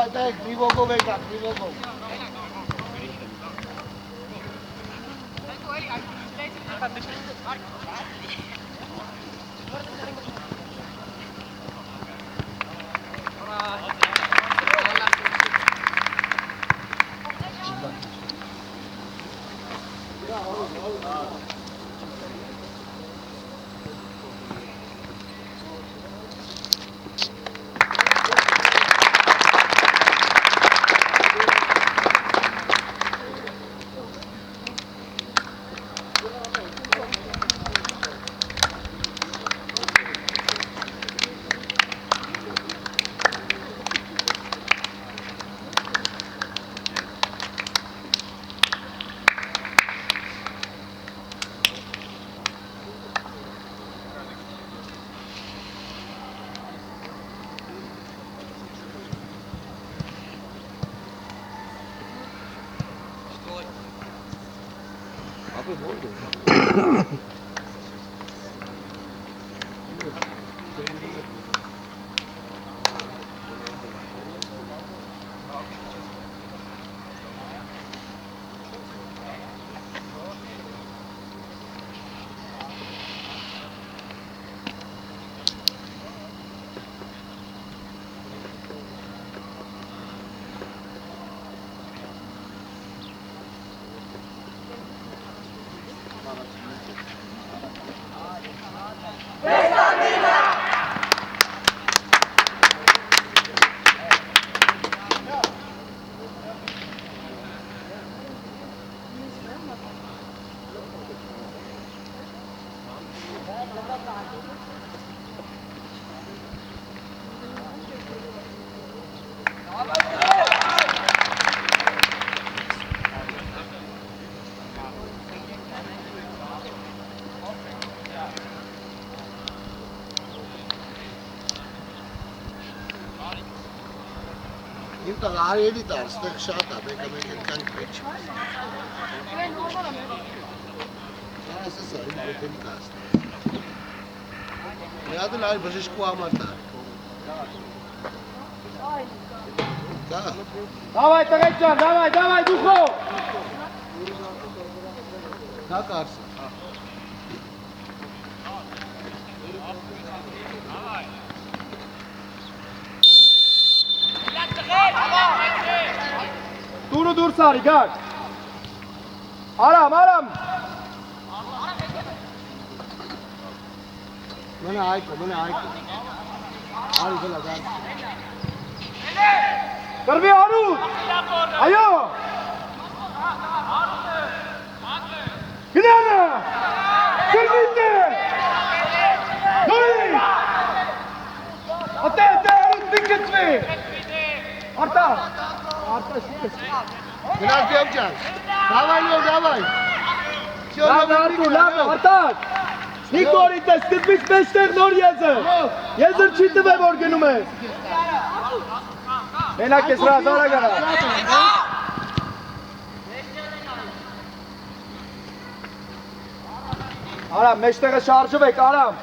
Давай, дай, кривого века, кривого. Ինտեղ արելի տար, ստեղ շատ է, մեկը մենք ենկանք մեջ։ Ասես է, իմ ոտելի կաստ։ Միադել այր բժիշկու համար տար։ Դա։ Դավայ, տղեկ ճան, դավայ, դուխով։ Դա կարս է։ Դուրը դուր սարի, գար։ Արամ։ Մենը այկո։ Արի գլա, գար։ Կրվի արուտ, այո։ Գնանը, կրվիտ է։ Նորի։ Ատե, արուտ մինքծվի։ Արտա շուտ ես։ Գնար Տիոմ ջան, դավայ։ Լավ, արտակ։ Նիկորիտ է, սկզբից մեջտեղ նոր եզր։ Եզր չի տվե, որ գնում ես։ Մենակ ես ռազարա գարա։ Արամ, մեջտեղը շարժվեք, Արամ։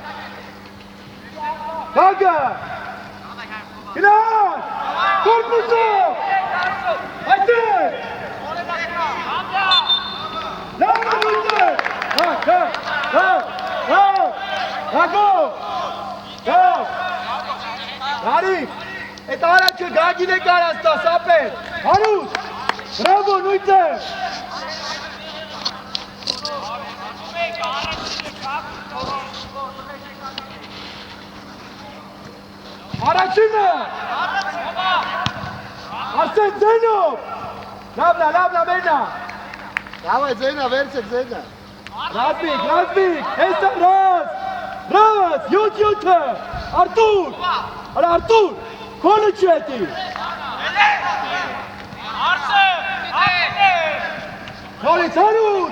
Հագը։ Գնար, կորպուսով։ Այդեր։ Լավ նույնտեղ։ Հագո։ Հարիկ, էտ առաջը գագին է կարած տա, սապեր, հարուս, բրավո, նույնտեղ։ Առաջինը, Արսեն ձենով, լավնա, մենա։ Դավայ, ձենա, վերցեք ձենա։ Ռազմիկ, հեսա ռազ, 7-7-ը, Արտուր, քոնը չի էտի։ Նորից հարուտ։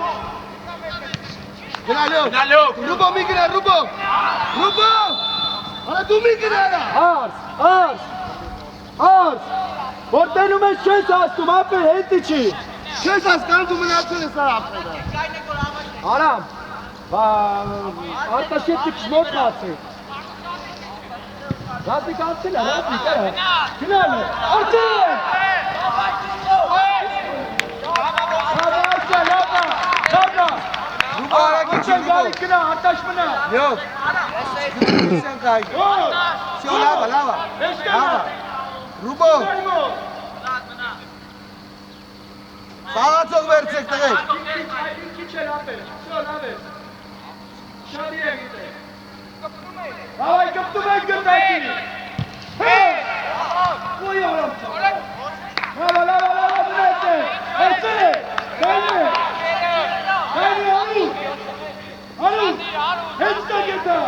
Գնալյով, Ռուբո մի գնա, Ռուբո, արա դու մի գնարա։ Արս, որ տենում ես չես հասնում, ապեր հետի չի։ Չես հասկանում դու մնացել ես արա ապերը։ Արամ, Արտաշետի կշմոտ նացի։ Ռազմիկ անցել է, Ռազմիկ, գնալ է, արդեն! Լավա, Ռուբո արագ իջի, Ռուբո։ գնա, արտաշ մնա։ Յոկ։ Սկսենք այգ։ Սյո, լավա։ Ռուբո։ Խաղացող վերցեք տղեք։ Քիչ էլ ապեր, շո, լավ է։ Շարի է գիտե։ Հավայ, կպտում եք գնդակի։ Ոյ արամ։ Լավա, բնած է։ Հեցել է, գայնի է։ Արուս, հենց տա գետա։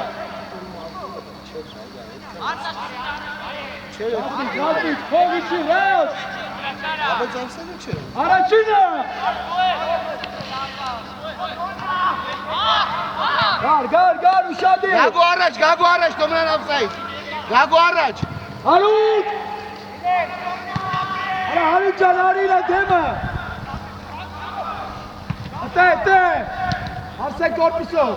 Ռազմիկ, փողիչի ռաս։ Բայց ամսերը չէ։ Առաջինը։ Գար, ուշադիր։ Գագու առաջ, Թոմրան ապսայդ։ Գագու առաջ։ Արուտ։ Արի ջան, արին է դեմը։ Տե։ Արսեն կորպիսով։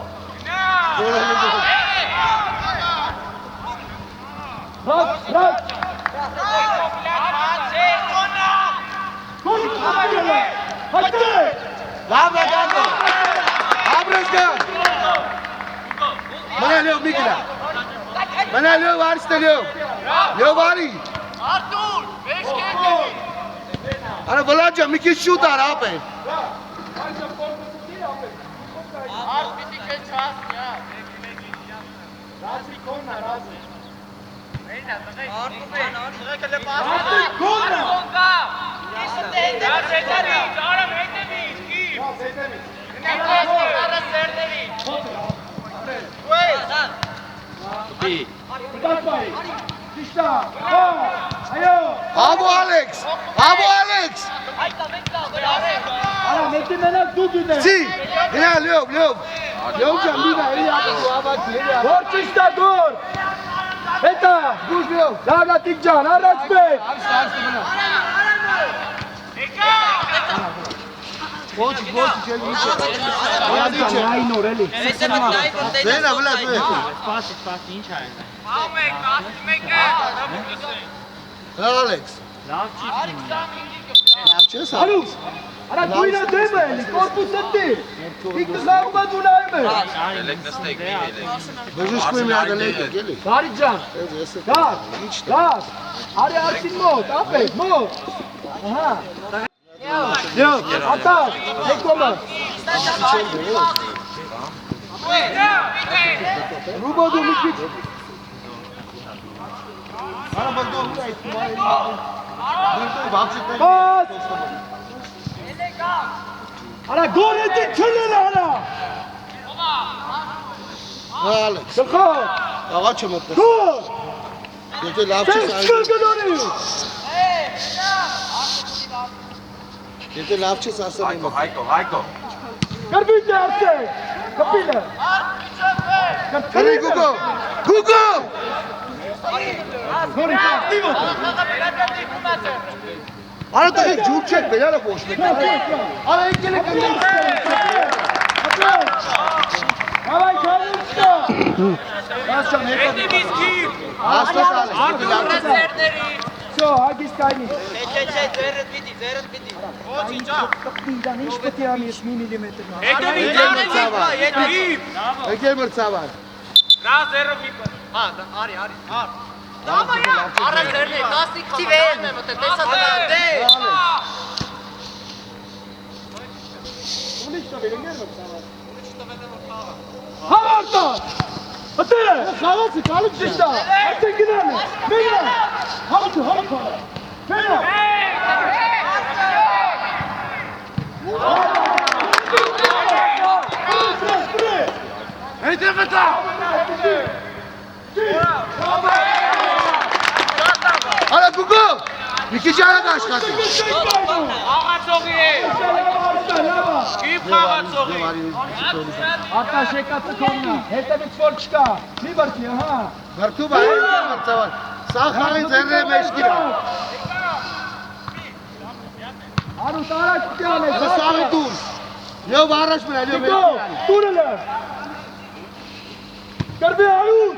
Ռաց։ Հայտե։ Լավ է գագու։ Աբրես գան։ Մնա լյով միգլա։ Մնա լյով արստը լյով։ Լյով արի։ Artur, vezi che Արա վլաջա մի քիչ շուտ արա ապե։ Artur che ças ya. Razı konma, razı. Artur ben sıra kele pas. Razı konma. Ya Zedari, canım edemeyiz ki. Ne kesti ara serderi. Vay. Dikkat bay. Dişta. Ayo. Աբու Ալեքս։ Ara Metin Menek dur güne. Սի։ Գնա լյով։ Լյով ջան դիգա էլի աբու ավակի էլի։ Dur dişta dur. Eta. Դուր լյով։ Dağlatik can. Araç bey. Արստը մնա։ Ոչ էլի ինչ։ Ay Noreli. Զենա վլա զու։ Ալեքս։ Լավ չես։ Arus. Ara duyna deme. Korpus etti. İlk dışarıma dunayım. Բժշկույն մի հատ լեկը գելի։ Garican. Gaz. Gaz. Ari Arsin mod. Afet mod. Aha. Yok. Atar. Ekoma. Rubo Dumikic. Արա բգդով ուրա իստումարի։ Դուրտու բացիկներ։ Bas. Ara gol etti. Çölleri ara. Ալեքս։ Sıkı. Աղա չմտնես։ Gol. Եթե լավ Sen չես sıkı արի։ gönderdi. Եթե լավ չես ասել իմ։ Kapıyı artık. Kapıyı. Քանի Գուգո։ Գուգո։ Արա տղեկ ջուր չեք բերալը ոչ մեկ։ Արա եկել եք ընդեմ Havay kanunca. Ասչան հետո։ Աստված ալես։ Ara serderi. Все, агис кайни. Zerret biti. Kapıydan hiç bitiremeyiz milimetre. Եկել մրցավար։ Ara serderi. Kastik tivem. Tesa de. Havarta. Hadi. Havası kalıp dışta. Artık gidelim. Meyla. Havası. Meyla. Հետև վտա։ Արա Գուգո։ Մի քիչ արագ աշխատի։ Ağaçoğu. Kim ağaçoğu? Hatta şekatı konuna. Hete bir spor çıka. Bir bakıyor ha. Գրթու բայ մրցավար։ Սա խաղի ձեռը մեջ գիրա։ Arus araç tutuyor. Դա սաղի դուր։ Լյով առաջ մնա, լյով Diko. Durun. Karbi Arus.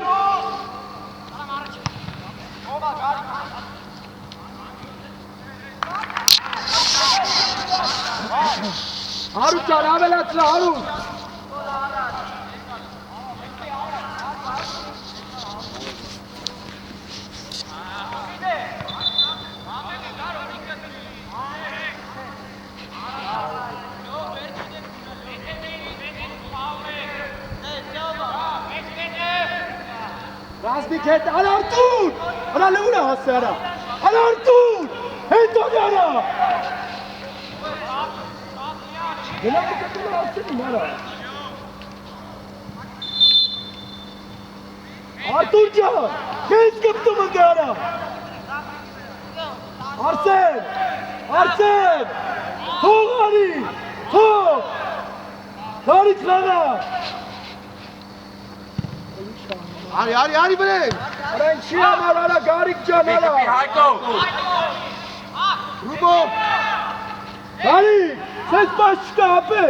Հարուտ ջան, ավելացրա, Հարուտ։ Ռազմիկ հետ, արա Արտուր, արա լուր է հասը արա, արա Արտուր, հետ ոնի արա։ Գնա կտում ասենին արա։ Արտուր ջան, կեզ կպտում ընդ արա։ Արսեն, թող արի, թող, դարից լաղա։ Արի բրեն։ Արա ինչի համար արա գարիկ ջան արա։ Ռուբով։ Գարիկ, սես պաշ չկա ապե։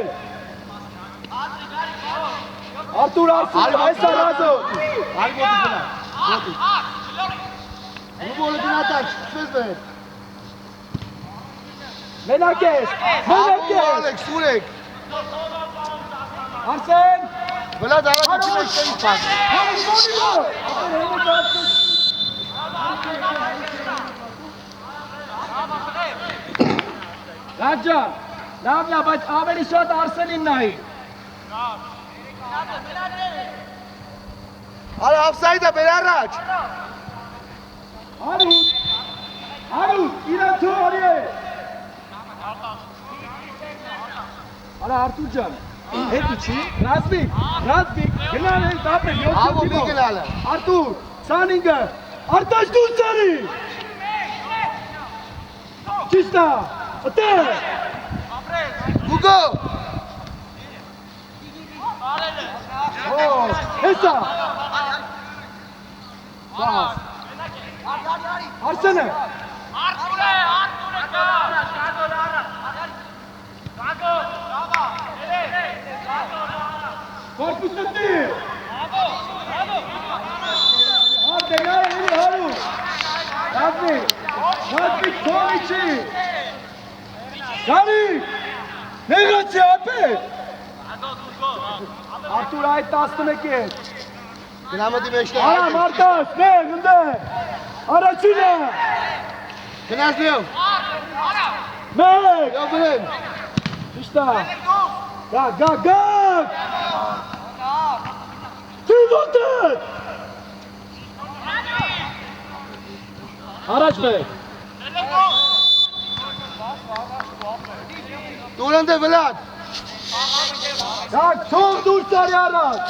Արտուր Արսին, այս արազո։ Արի ոտի գնա։ Ռուբովը գնա տակ, չկսվես բեր։ Մենակ ես։ Ալեքս, ուրեք։ Արսեն։ Վլադ արագ չին եք տենից պակ։ Լավ ջան, լավ, բայց ավելի շատ Արսենին նայի։ Արա ավսայդը բեր առաջ։ Հարուտ, իրան թող արի է։ Արա Արտուր ջան, հետի չի, Ռազմիկ, գնալ են տապել, 7 Ավո մի գնալ է։ Արտուր, 25-ը, Արտաշ դուրս արի։ Ճիշտ է, ըտեր։ Գուգո։ Հեսա։ Արսենը։ Korpus etti. Hadi gel Haru. Hadi Tomici. Gari. Ne kaçıyor abi? Artur ait tasdime ki. Gınamadı beşte. Ara Martas ne günde? Araçıyla. Gınazlıyorum. Mek. Yok bırın. İşte. Gag. Kim attı? Araç Bey. Durante Vlad. Gag çok dur sarı araç.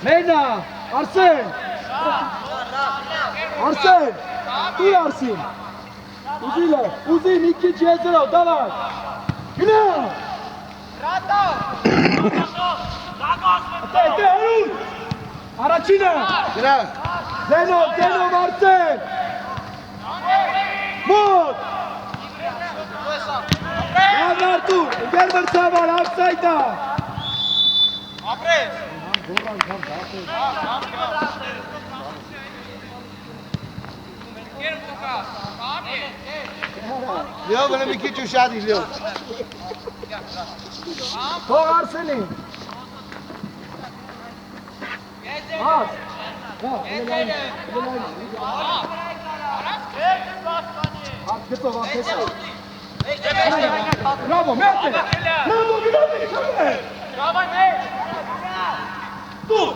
Meyna. Arsen. Tu Arsen. Uzi Niki Cezero, давай. Gina. Ate, Harun. Araçina. Gına. Zeno, Arsen. Mut. Bravo Artur. Gerber Saval, offside. Leo, böyle bir iki çuşa değil Leo. Tog Arsen'in. Az. Bravo, mete. Bravo, Ginani. Tu.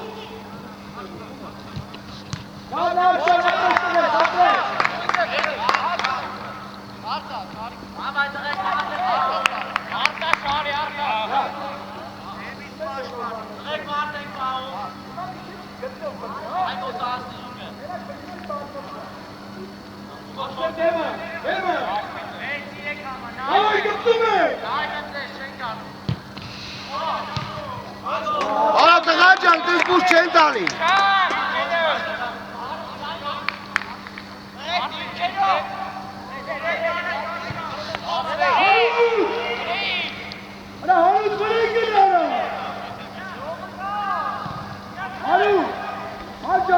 Ora tăgageam, te spus centralii. Haru! Haru!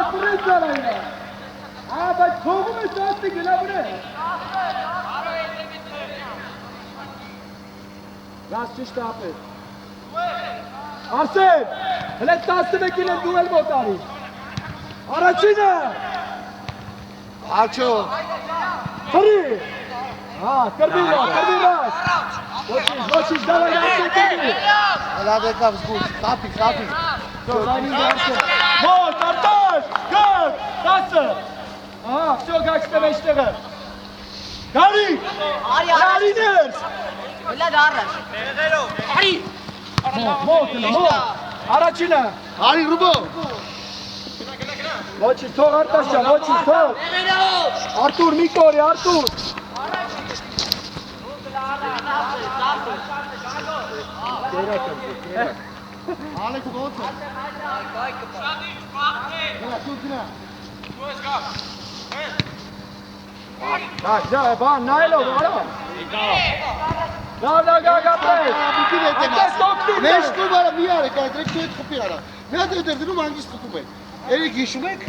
բայց թողում ես դաստի գնա վրա։ Գազ ճիշտ ապեր։ Արսեն, հլե 11-ին են դու էլ մոտարի։ Առաջինը։ Աչո։ Հրի։ Կրվի ռաս։ Ոչինչ, դավայ Արսեն կրվի։ Լավ եկավ զգուց, խապի։ Մոտ, արտաշ, գար, 10։ Ահա, всё, գάξτε մեջտեղը։ Գարի։ Արիներս։ Հլա դառնաս։ Արի։ Մոտ, առաջինը։ Արի ռուբո։ Ոչինչ, թող արտաշա, ոչինչ, թող։ Արտուր, մի կորի, Արտուր։ Ալեքս ո՞նց է։ Դա, բան, նայելով, արա։ Լավ, գապրես։ Այդպես տոքնի։ Մեզ կուբարը մի արեք, այդ դրեք դու այդ խպի արա։ Մի հատ է դերդնում անգիստ խպում են։ Երեք հիշում եք։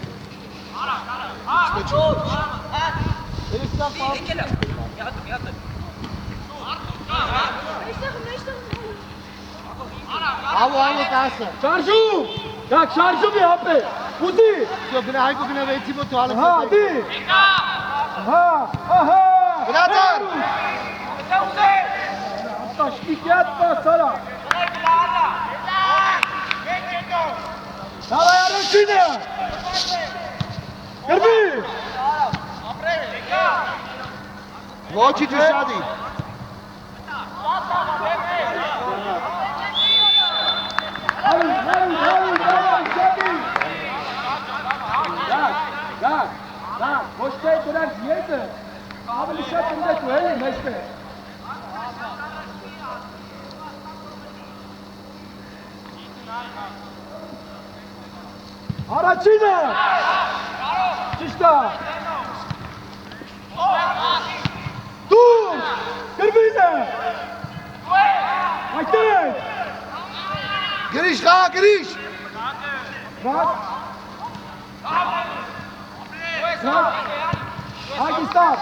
Ալու այլ է 10։ Շարժում, դակ շարժում է հապե, ուզի։ Գնա հայկու գնա վեցի մոտ ու ալեքս։ Հա, դի։ Ահա։ Գրատար։ Աշկիկի հատ պաս արա։ Դավայ առաջինը։ Կրվի։ Ոչի ճշադի։ Հարի, շատի։ Գակ, ոչ թե դրանց ետը, ավելի շատ ընդեք ու էլի մեջտեղ։ Առաջինը։ Ճիշտ է։ Դու, կրվինը։ Այդտեղ։ Գրիշ, խաղ, գրիշ։ Ռակ։ Այդստավ։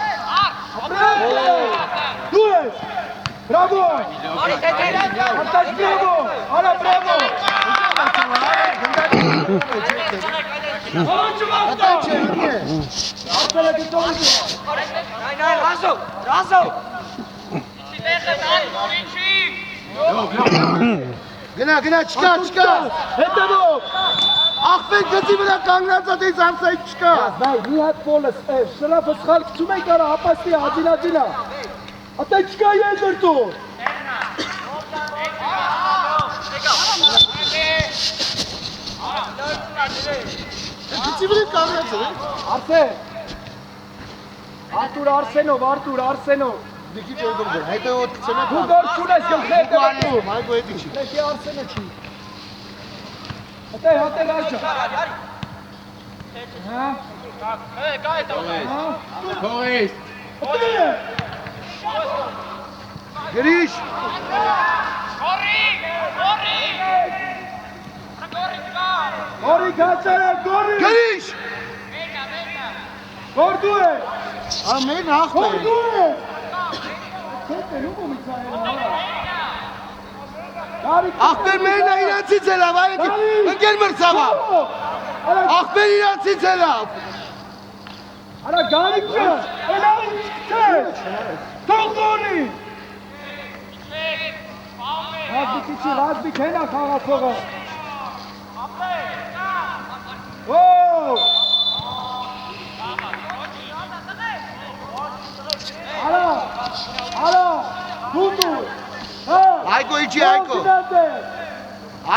Դու ես։ Բրավո։ Արտաշ բրավո։ Արա բրավո։ Ատա չէ, մի է։ Արտելը գիտողի։ Ռազո։ Գնա, չկա։ Հետևով։ Աղբեն գծի վրա կանգնած ատեից ամսայք չկա։ Նայ, մի հատ պոլս, շրապը սխալ կծում ենք արա հապաստի աջինաջինա։ Ատե չկա ես դրտուր։ Գծի վրա կանգնած է։ Արսեն։ Արսենով։ Դիքի ճորդում գր, հետո ոտ կցենա Դու դոր չունես գլխի հետևում։ Մայգո հետի չի։ Լեքի Արսենը չի։ Ատե հատել արջա։ Հա։ Թողես։ Ատե։ Գրիշ։ Գորի կացարը, գորի։ Գրիշ։ Գորդու է։ Ամեն աղբեն։ Գորդու է։ Քետ է լուկում իցայել նորա։ Աղբեն մերնա իրանցից է լավ, ընկեր մրցավա։ Աղբեն իրանցից է լավ։ Արա գանիքը, էլա ինչ կտես։ Թող դոնի։ Ռազբիք հենա խաղացողը։ Արա, դունդու։ Այգո իչի, այգո։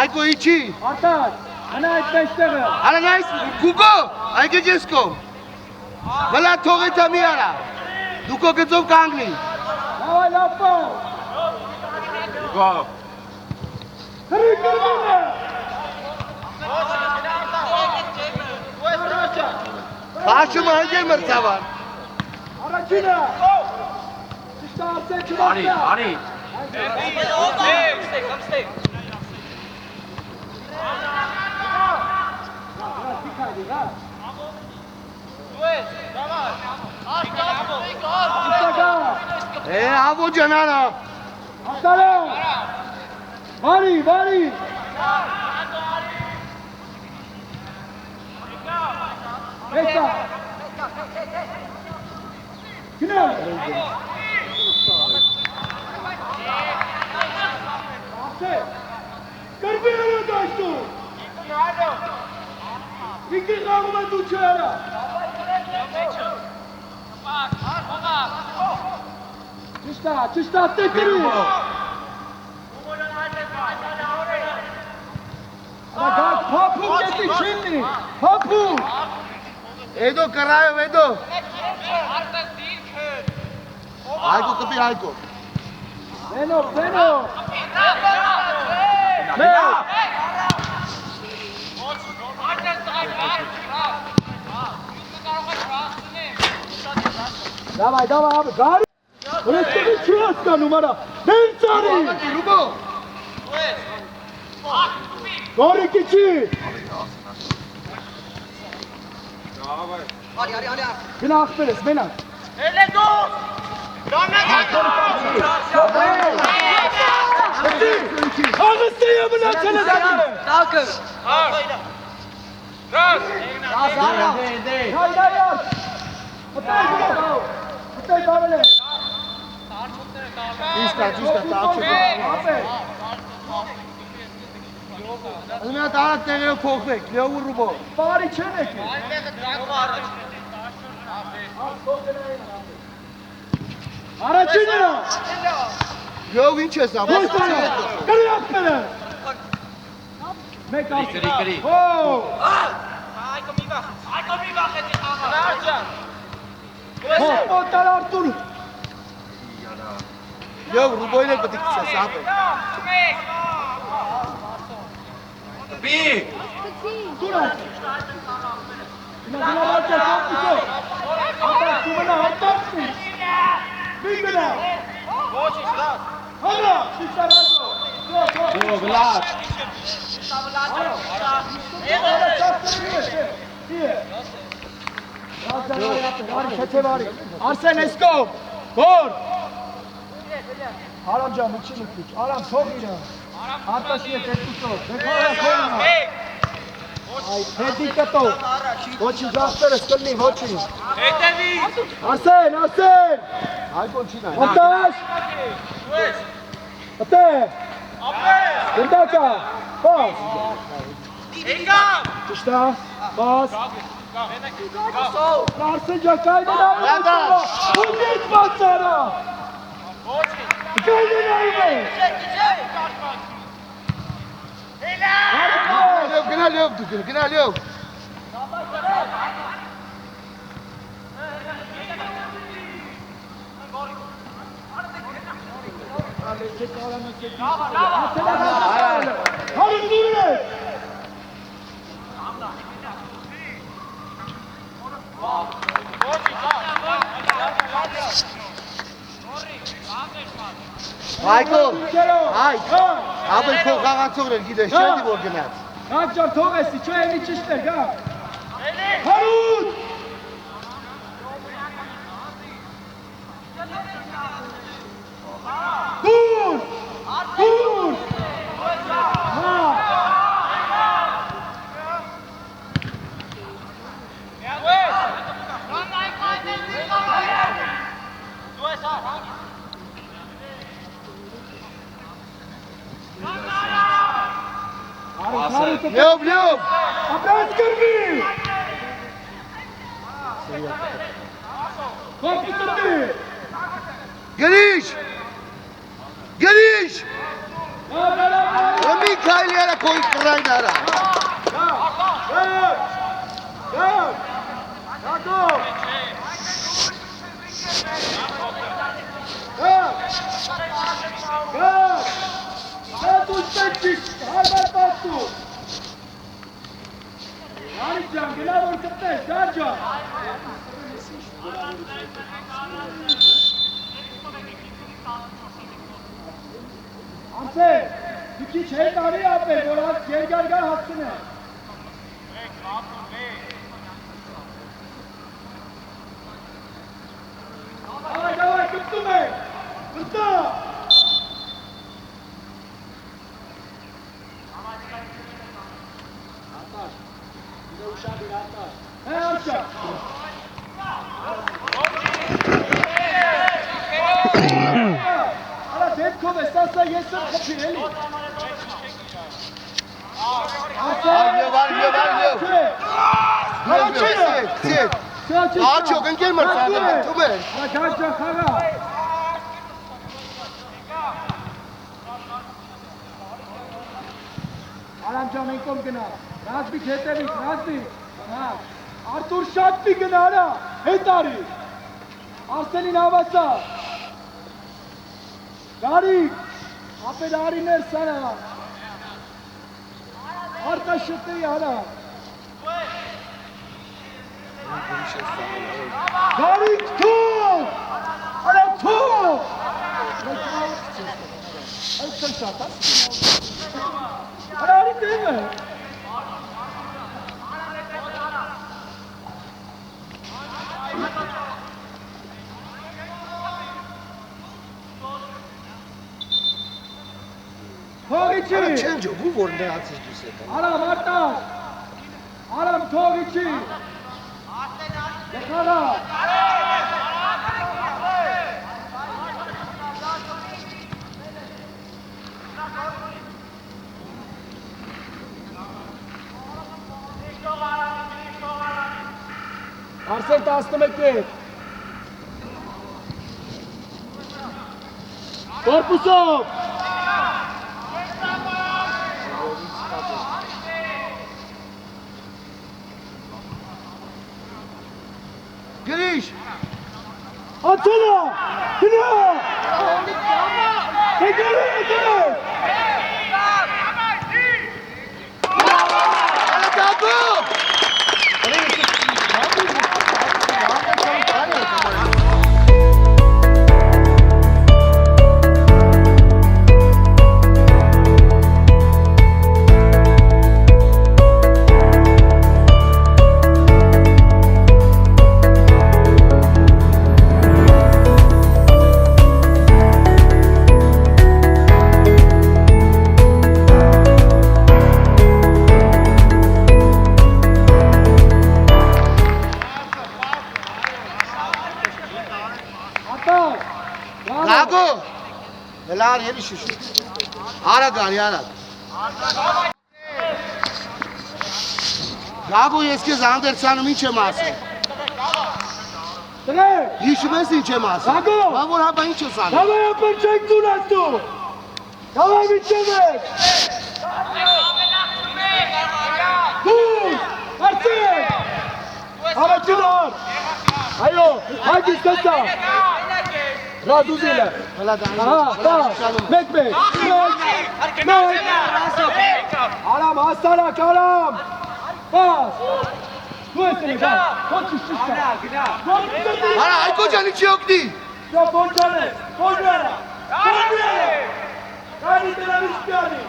Այգո իչի։ Արտար, անա այդ մեջտեղը։ Արա նայս, կուկո, այգե ջեսկո։ Վլա թողեթա մի արա։ Դուկո գծով կանգնի։ Լավայ լապա։ Գա։ Հրի կրվինը։ Խաշումը ընկեր մրցավան։ Առաջինը։ Ճիշտ Արսեն չմասնա։ Արի։ Come stay. Avo Canana. Asala. Vari. Esa. Günah. Karbiye kaçtı. İki kavga tutuyor. Çista tekeri. Aga papu gitti şimdi. Papu. Edo Karayo, Edo. Aiko kapı Aiko. Beno. Давай abi. Gari. Burası bir çuvaska numara. Ben sarı. Rubo. Gari kiçi. Günah akberes, bena. Ağızda yamına çeleden. Kalkın. Hayır. Atay böyle. Čista, tako. Azmina tarat ne Leo Kokbek, Leo Rubo. Bari çenek. Aracına. Leo Winchester, Boş bak. ver. Kırı akbere. Mek alsın. Oh. Montar Artur. Leo Rubo ile patik sa sabe. Tura. Ina varsa çok güzel. Hatta sumana hatta. Bingala. Hala, sistarazo. Go, relax. Arsen Esko. Gol. Aram can için tutmuş. Aram çok iyi. Arkadaşıya tepki sor. Bekara koyma. Ay, tehdit to. Очень завтра скольни, очень. Arsen. Aiko Çina. Montaj. Ate. Gundaka. Bas. Çista. Bas. Arsenca kaydına. Yanda. Bu net maçlara. Kaydına ayı. Gina Leo. Hadi Nuri. Aiko. Ay. Abel kokağa sonra gidiyor. Şimdi bu genel. Akcan Togesi, şu evli çişler gel. Harun! Dur! Dur! Ha! Leo. Abraz Kirby! Bak bitirdi! Geliş. Mikhail yara koy kıraylara. Gel! Yago! Gel! Gel tuştekçik! Herbert bastı! Can, gel ortada, Sercan! Amse, iki şey tane yapmayın, orası gel hakkını. Աչոք, ընկեր մրցադեմ, թում է։ Արամ ջան, մենք ում գնա, Ռազմիկ հետևից, Ռազմիկ, Արտուր շատ մի գնա, արա, հետ արի, Արսենին հավասա, Գարիկ, ապեր արիներ սարա, Արտա շտի, արա, Գարիկ թող, արա թող, այդ շատ է, Արարի դեմ է։ Թողիչի։ Չեն ջողում, որ նրանցից դուս եք։ Արամ արտար։ Արամ թողիչի։ Եկարա։ Արսեն 11 Կորպուսով Գրիշ Ացելա Հնա Հեգարի Լար ելի շուշու, արագ անի, արագ Գագո ես կեզ անդերցանում ինչ եմ ասում Հիշում ես ինչ եմ ասում Բա որ հապա ինչ ես անում Դավայ ապր չեք դուն աստու Դավայ միջև եք Դուն, արցեք Հարաչին ար Այո, հայգիս կստա Ռադուզիլը մեկ Արամ, հաստարակ, արամ Պաս Դու ես են գան, կոնչիշ ճիշտ Արա, այկո ջանի չի ոգնի Կոնչան է, կոնչանը Կանի տնավիշ պյանի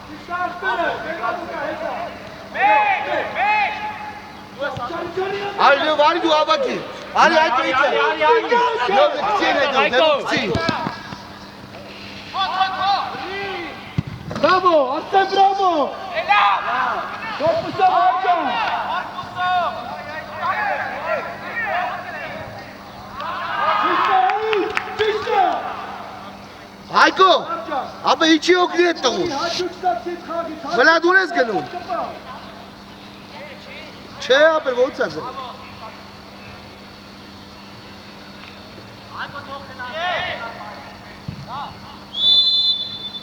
Ճիշտ աշտերը, մեկատուկա հետա Արի լև, արի դու ավակի Արի այկո իքը Լև կցին է դու, դեմ կցին Բրավո, աստե բրավո Կորպուսով արջան Ճիշտ է Այկո, ապա իչի ոգնի է տղուն Վլա դուն ես գնում Չէ ապեր ոնց է գնում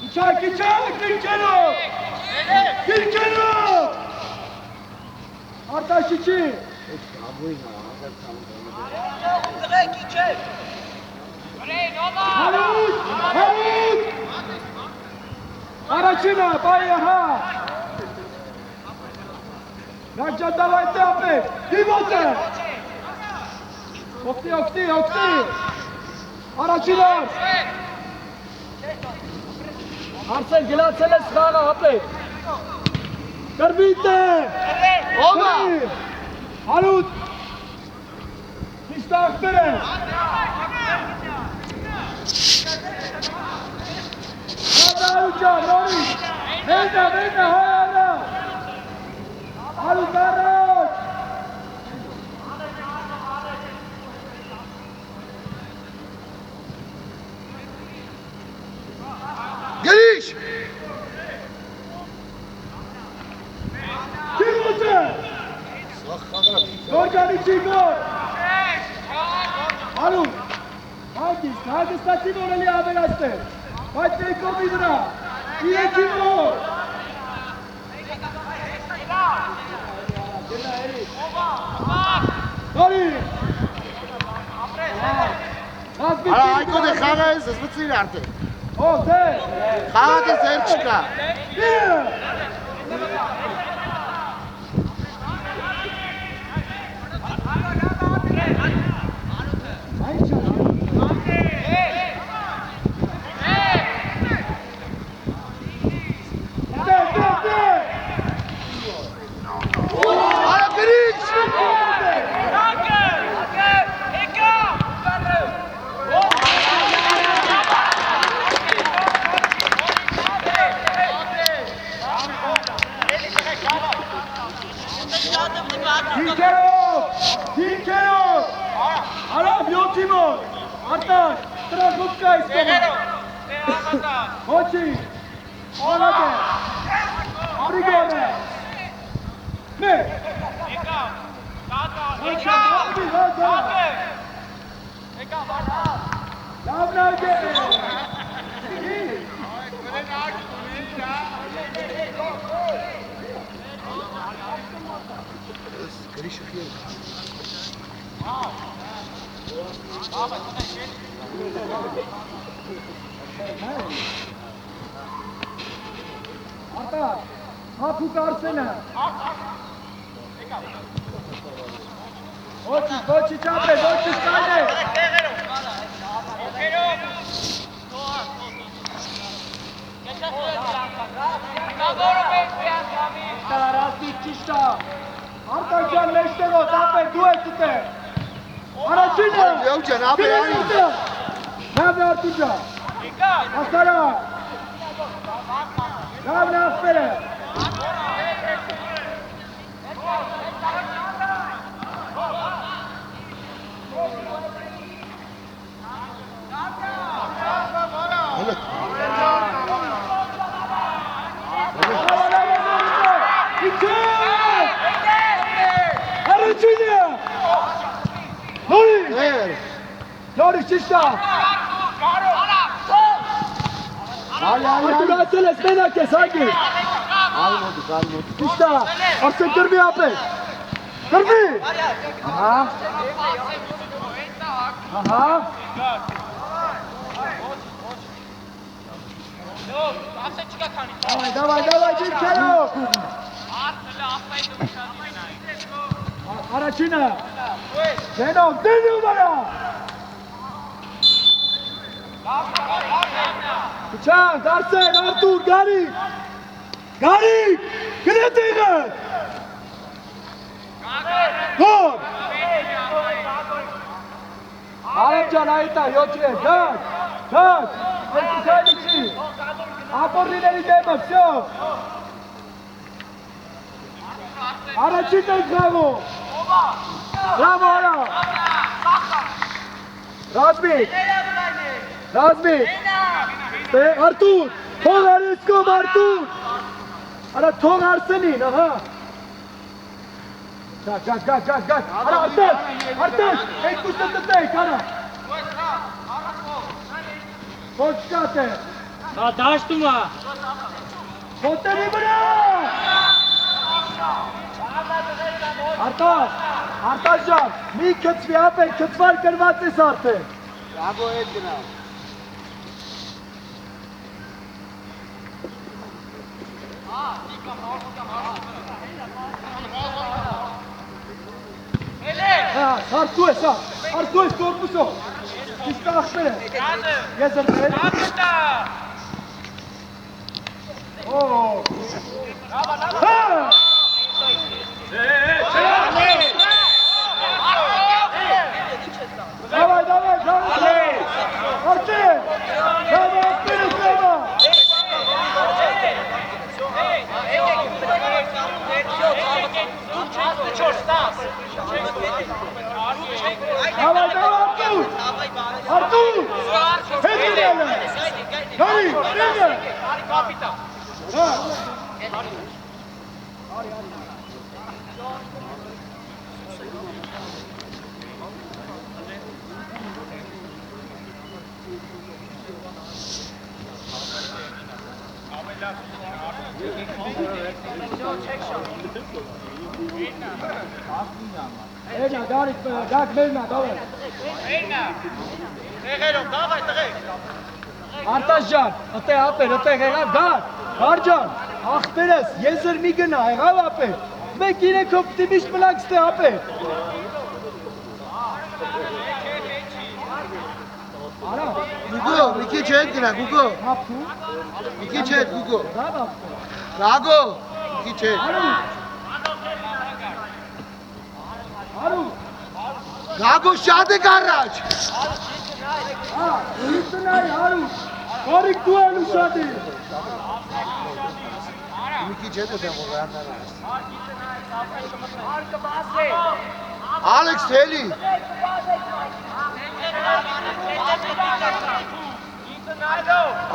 Իչակ, դիրքերով Դիրքերով Արտաշիչի Հարուտ Առաջինը, բայը հա Նաջա դավայտե ապե Դիվոտ է Օգտի Առաջինը Արսեն գլացել ես խաղը ապե Կրվիտ է Ոմա Հարուտ Հիշտ աղբեր է Ալուջան, նորից, վենա, հայարա, Ալուջ առաջ, Գրիշ, Չիմուցը, Գորգանիչի գոր, Ալուջ, հագստացի որելի ավելացներ, բայց նեյկովի վրա, իրեքի որ, Նորի, արա այկոն է խաղա ես, զվծիր արդեն, Ո, դե, խաղակ ես էր չկա, արա գրիշ, Դինքերով, արավ յոթիմոտ, արտաշ, տրախուկկա ես կոմա, հոչի, ալատ է, արիգոն է, մեր, լավնակ է, գրիշը խիել, արտաշ, հապուկ արսենը, ոչի ճապր է, ոչի ստան է, Տարասիկ ճիշտա, արտաջան մեջտեղոց, ապե, դու ես ուտե, առաջինը, Լեու ջան, ապե, անի, լավն արտուջան, ասարա, լավն ասպերը, առաջինը, նորի ճիշտա, արտուրացել ես մենակ ես, հագի, ճիշտա, արսեն կրվի ապե, կրվի, ահա, Давай, դինքերով, առաջինը, դենով, դենով արա, Քչան, դարսեն, Արտուր, Գարիկ, գնե տեղը, գոր, Արև ջան, այտա, յոչի է, գաք, ընկուսայնիչի, ապորիների դեմը, վսյո, առաջին ենք խաղում, բրավո արա, Ռազմիկ, Արտուր, թող արեսկոմ Արտուր, արա թող Արսենին, ահա, գաք, արա արտես, երկուսը տտեք, արա, ոչ կատ է, դաշտում է, Հոտերի վրա, Արտաշ ջան, մի կծվի ապեն, կծվար կրված ես արդեն, Աբո հետ գնա, Հարսու ես կորպուսով, ճիշտ ախպեր է, ես ըրդել, Давай, Արտեն, Էնա, դարիք, դակ մերնա, դավեր։ Արտաշ ջան, ըտե ապեր, ըտե եղավ, դար ջան, աղբերս, եզր մի գնա, եղավ ապեր, մեկ իրեքով պտի միշտ մլակ ստե ապեր։ Արա, Գուգո, մի քիչ հետ գնա, Գուգո։ հապու, Մի քիչ հետ, Գուգո։ դավ ապեր։ Ռագո, մի քիչ հետ։ Արու, Ռագո շատ եք առաջ։ ինտնայ, արու, կարիք դու են ուշադի։ Մի քիչ հետ եմ ողանալ։ Ալեքս Թելի։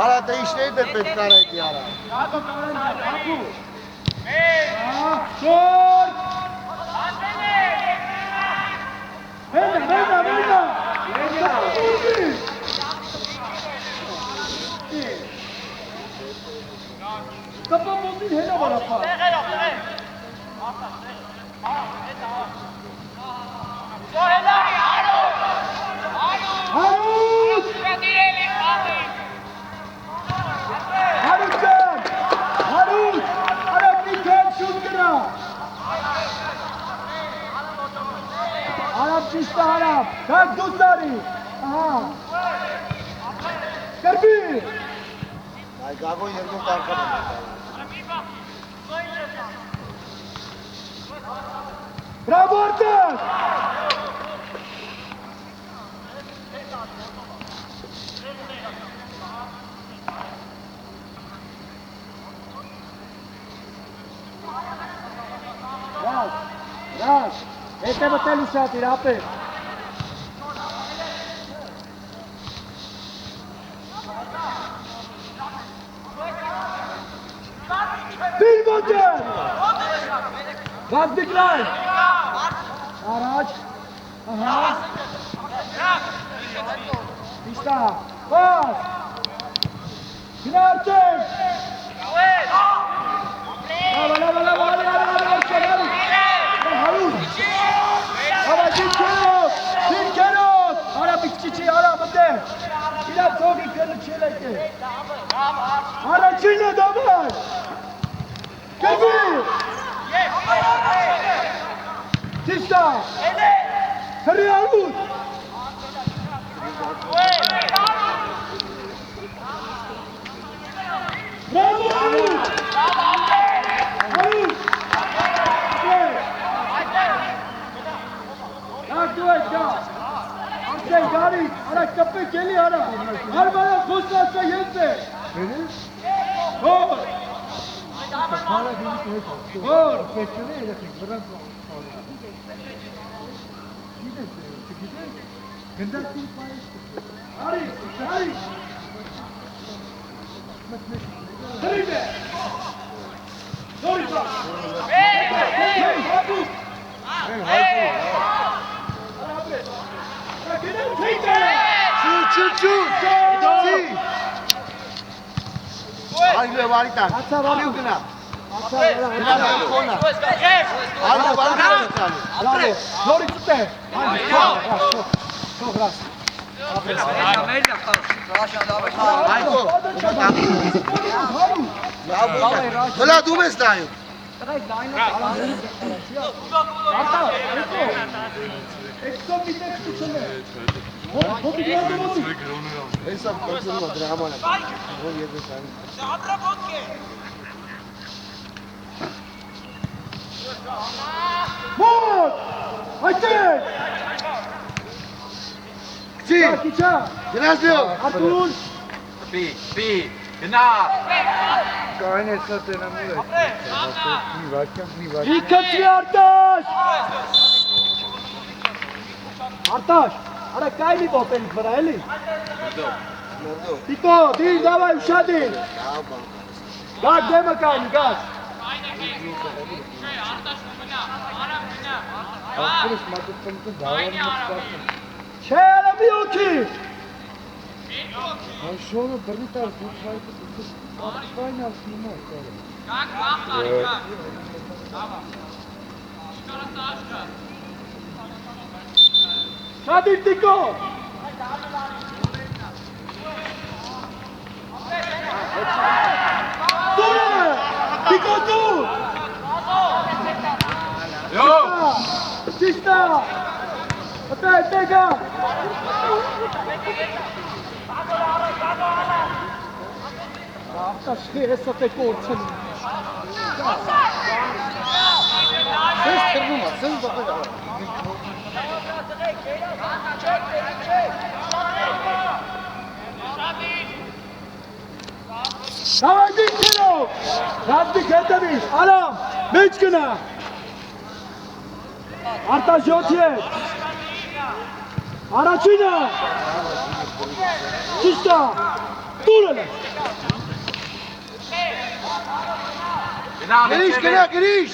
Արա դե իշտեի դե պետք կար այդի արա։ Շորդ, Venga! Kapı bozdu, hele var apa. Harut! Harutcan! Harut! Arap bir kel şunkına! Arap şişte Arap! Kalk dostları! Aha! Karbi! Ay Gabo yerine kalkalım. Bravo Artak! Raz! Este bătăi lușat, irape! Bilboten! Raz dikkat! Araç! Aha! İşte! Bas! Günerçek! Lava! Dilkerok! Ara bitkiçi, ara bıdı! İlap soğuk kırık çelekti! Ara çiğne damar! Kebi! Tista! Hırı Arut! Bravo Arut! Arut! Arsay gari, ara kapı geli ara. Her bana koşlarsa yente. Gol. Gol. Hari. Hadi be. Doğru bak. Şut! Haydi bari tak. Aliu gına. Gına kona. Haydi bari tak. Bravo. Doğru tutte. Haydi. Çok rast. Hayko. Vela tu mes dayo. Exo bitek tutsene. Hop geldi oldu. Hesap kontrolü var drama ne? O yerde sen. Mut! Haydi! Ci. Kiça. Gimnazio. Atul. Pi, genau. Dikkatli Artaş! Artaş! Ara kayli popel para eli. Tito, değil davay uşadı. Tamam. Գակ դեմը կայնի, գակ։ Չէ, մի օքի։ Շորը բռնի տար դուքայքը ֆայնալ ֆինալ կորը։ Շադիր տիկո։ Դուրը, տիկո դու։ Ճիշտա։ Հետե գա։ Աշկի հեսա թե կորցն։ Սես թրվում է, սես բախը գավար։ Նավայդիկ կերով, ռազմիկ հետևիշ, արամ, մեջ կնա։ Արտաշյոտ ետ։ Առաջինը։ Ճիշտա, դուրը լը։ Գրիշ։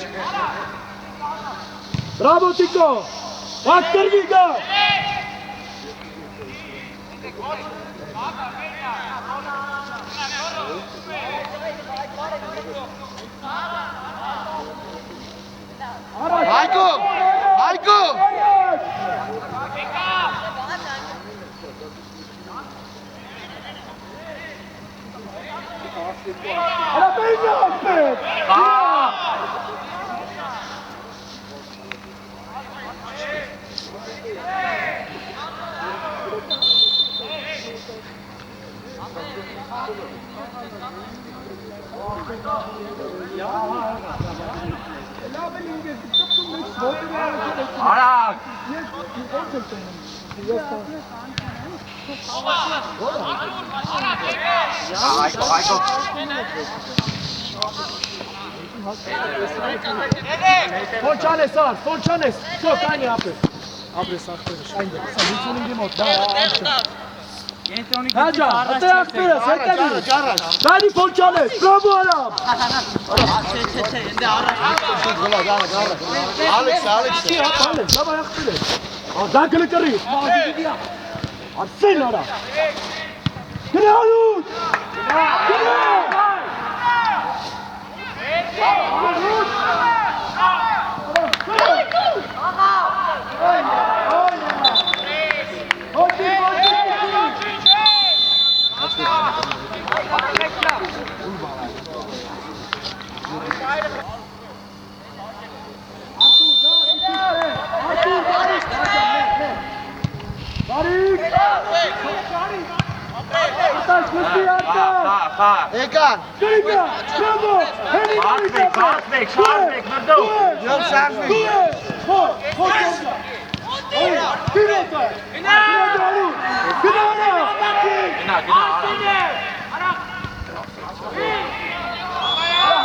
Բրավո տիկո, վակ տրվի գա։ Հայկո։ Արա բեյնը ասպետ։ Արագ։ Հայկո։ Ֆոնչանես ար, ֆոնչանես, սո կայնի ապրես։ Ապրես ախպերս, այնտեղ, սա 55-ի մոտ, դա անցը։ Հաջա, ատե ախպերս, հետևի։ Կայնի ֆոնչանես, բրավո արամ։ Ալեքս։ Լավայ ախպերս։ Դակլը կրի։ Արսեն արա։ Գրանուտ։ Եկան։ Գրիգա, բրավո, հենի Շարվեք, մրդու։ Յոմ շարվի։ Հոր, կոնգա։ Գինոտա։ Գնալու, գնալու։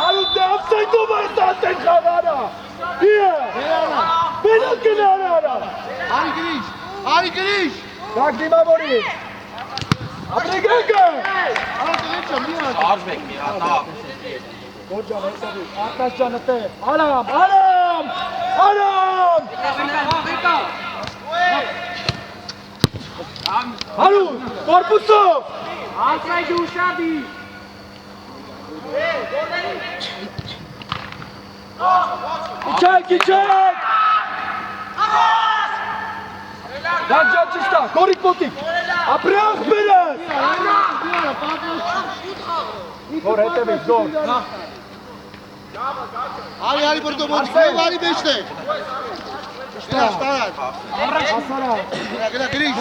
Հարուտ դե ապսայտով այս ասեն խաղարա։ Իե։ Բենալ գնալարա։ Արի գրիշ։ Դակ դիմավորի։ Ապրեգեգը։ Շարվեք մի հատ։ Գորջան հետևի, արտաշջանը տե, արամ։ Հարուտ, կորպուսով։ Ալցայդի ուշադի։ Իչեք։ Դաջա ճիշտա, կորիկ պոտիկ։ Ապրեղ բերես։ Որ հետևի, զոր։ Արի բրդոմոտ, արի մեջտե։ Ստարած։ Ասարա։ Գնա գրիշ։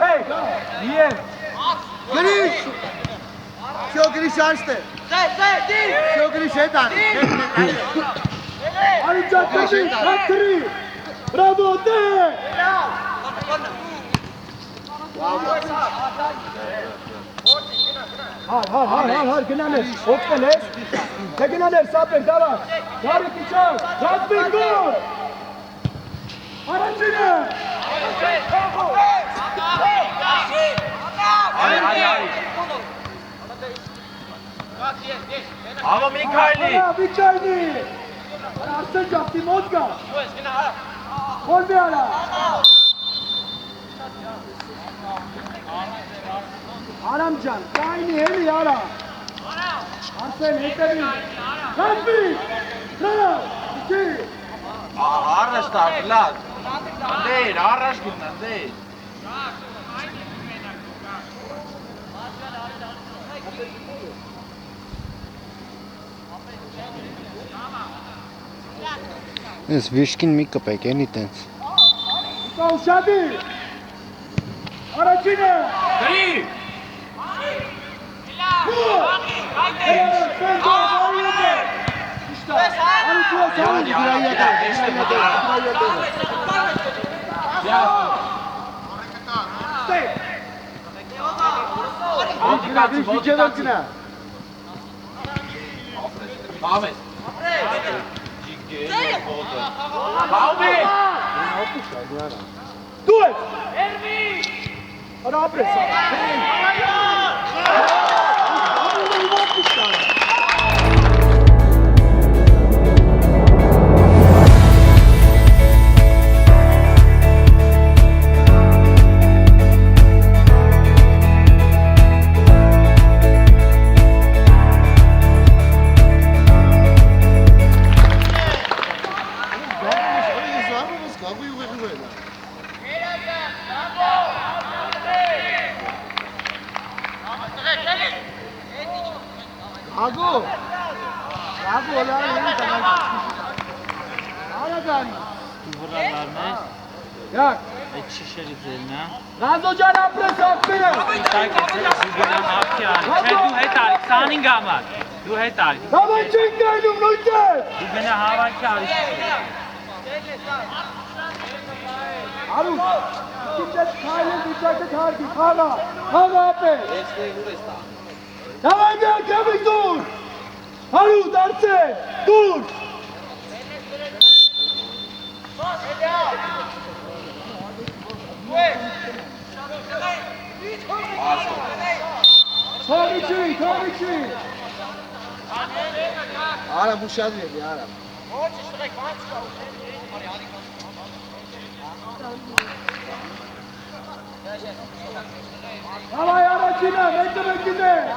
Հեյ, իե։ Գրիշ։ Շո գրիշ անստե։ Շո գրիշ հետան։ Արիջա կրի, հատրի։ Բրավո, դե։ Հար, գնանես, ոգտել ես, թե գնանես, սապեր, դավար, դարը կիչավ, ռազմիկ գոր, առաջինը, Avo Mikhaili. Hala Mikhaili. Arslan yaptı Mozga. Gol bir ara. Aramcan. Kaini heli ara. Arslan yetebi. Kalbi. Bravo. İki. Arkadaşlar Vlad. Değil, araştırın değil. Ես վիշկին մի կպեք, էնի տենց։ Իկա ուշադի։ Առաջինը։ Գրի։ Ahmet. Baume! Due! Ora apre! Razocan apres apre! Դու հետ արի, 25 համար։ Դու հետ արի։ Davay çek geldim Nurte! Դու գնա հավաքի արի։ Aruz! Kimset kayın dışarıda tardi. Hala! Hala apre! Davay gel kemik dur! Aruz Arsen! Dur! Tabii. Ara Muşad verdi ara. Davay aracına, bekle.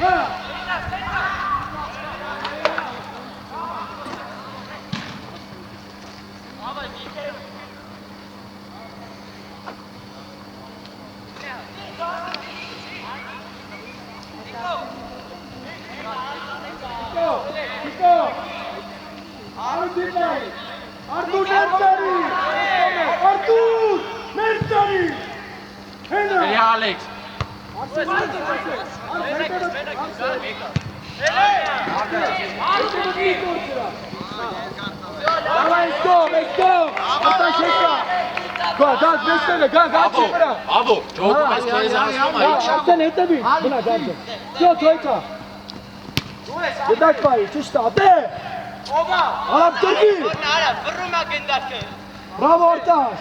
Ha! Artur Mertari! Hey Alex. Давай, стоп! Ata şeka! Gaz, beştene, gaz, çıkara! Abo, çok az kez ama hiç. Sen ne tabii? Buna gaz. Yok, toyka. Yedak bay, çişte, ate! Arap Türkiye! Bravo ortaş!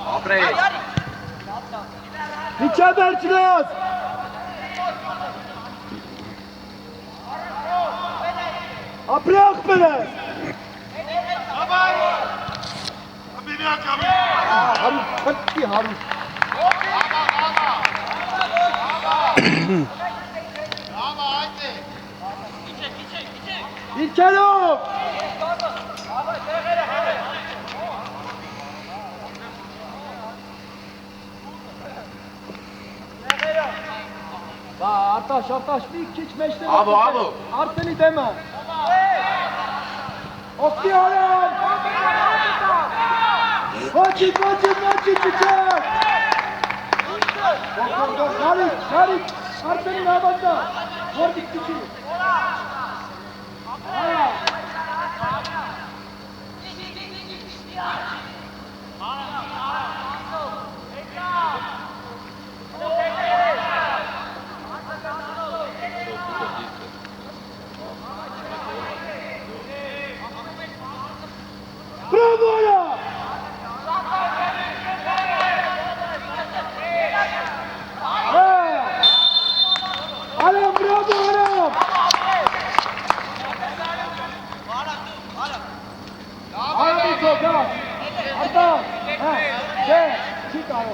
Abre. Mükemmel çıkaz! Aprak bile! Harun, hadi Harun! İlkerov! Artaş bir kiç meşte. Abo. Arteni deme. Okti Haran. Maçı çıkar. Şarik. Artenin havada. Vurdik kiçi. Bravo ya!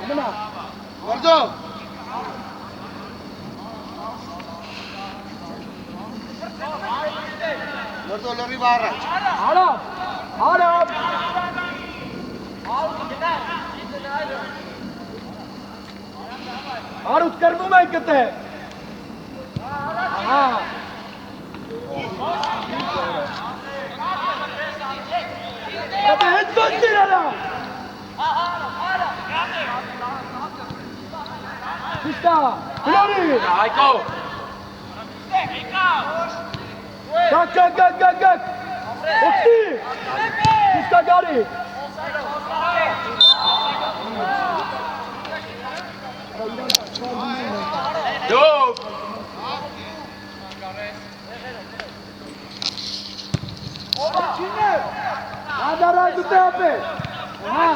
Մնա։ Մարդո։ Մարդո լրիվ առաջ։ Արամ։ Արուտ կրվում են կտե։ Ահա։ Ապա հետ բացիր արա։ Հիշտա, հլորի։ Հայկո։ Գակ։ Օգտի։ Հիշտա գարի։ Դուք։ Ադարայ դուտե ապե։ Հա։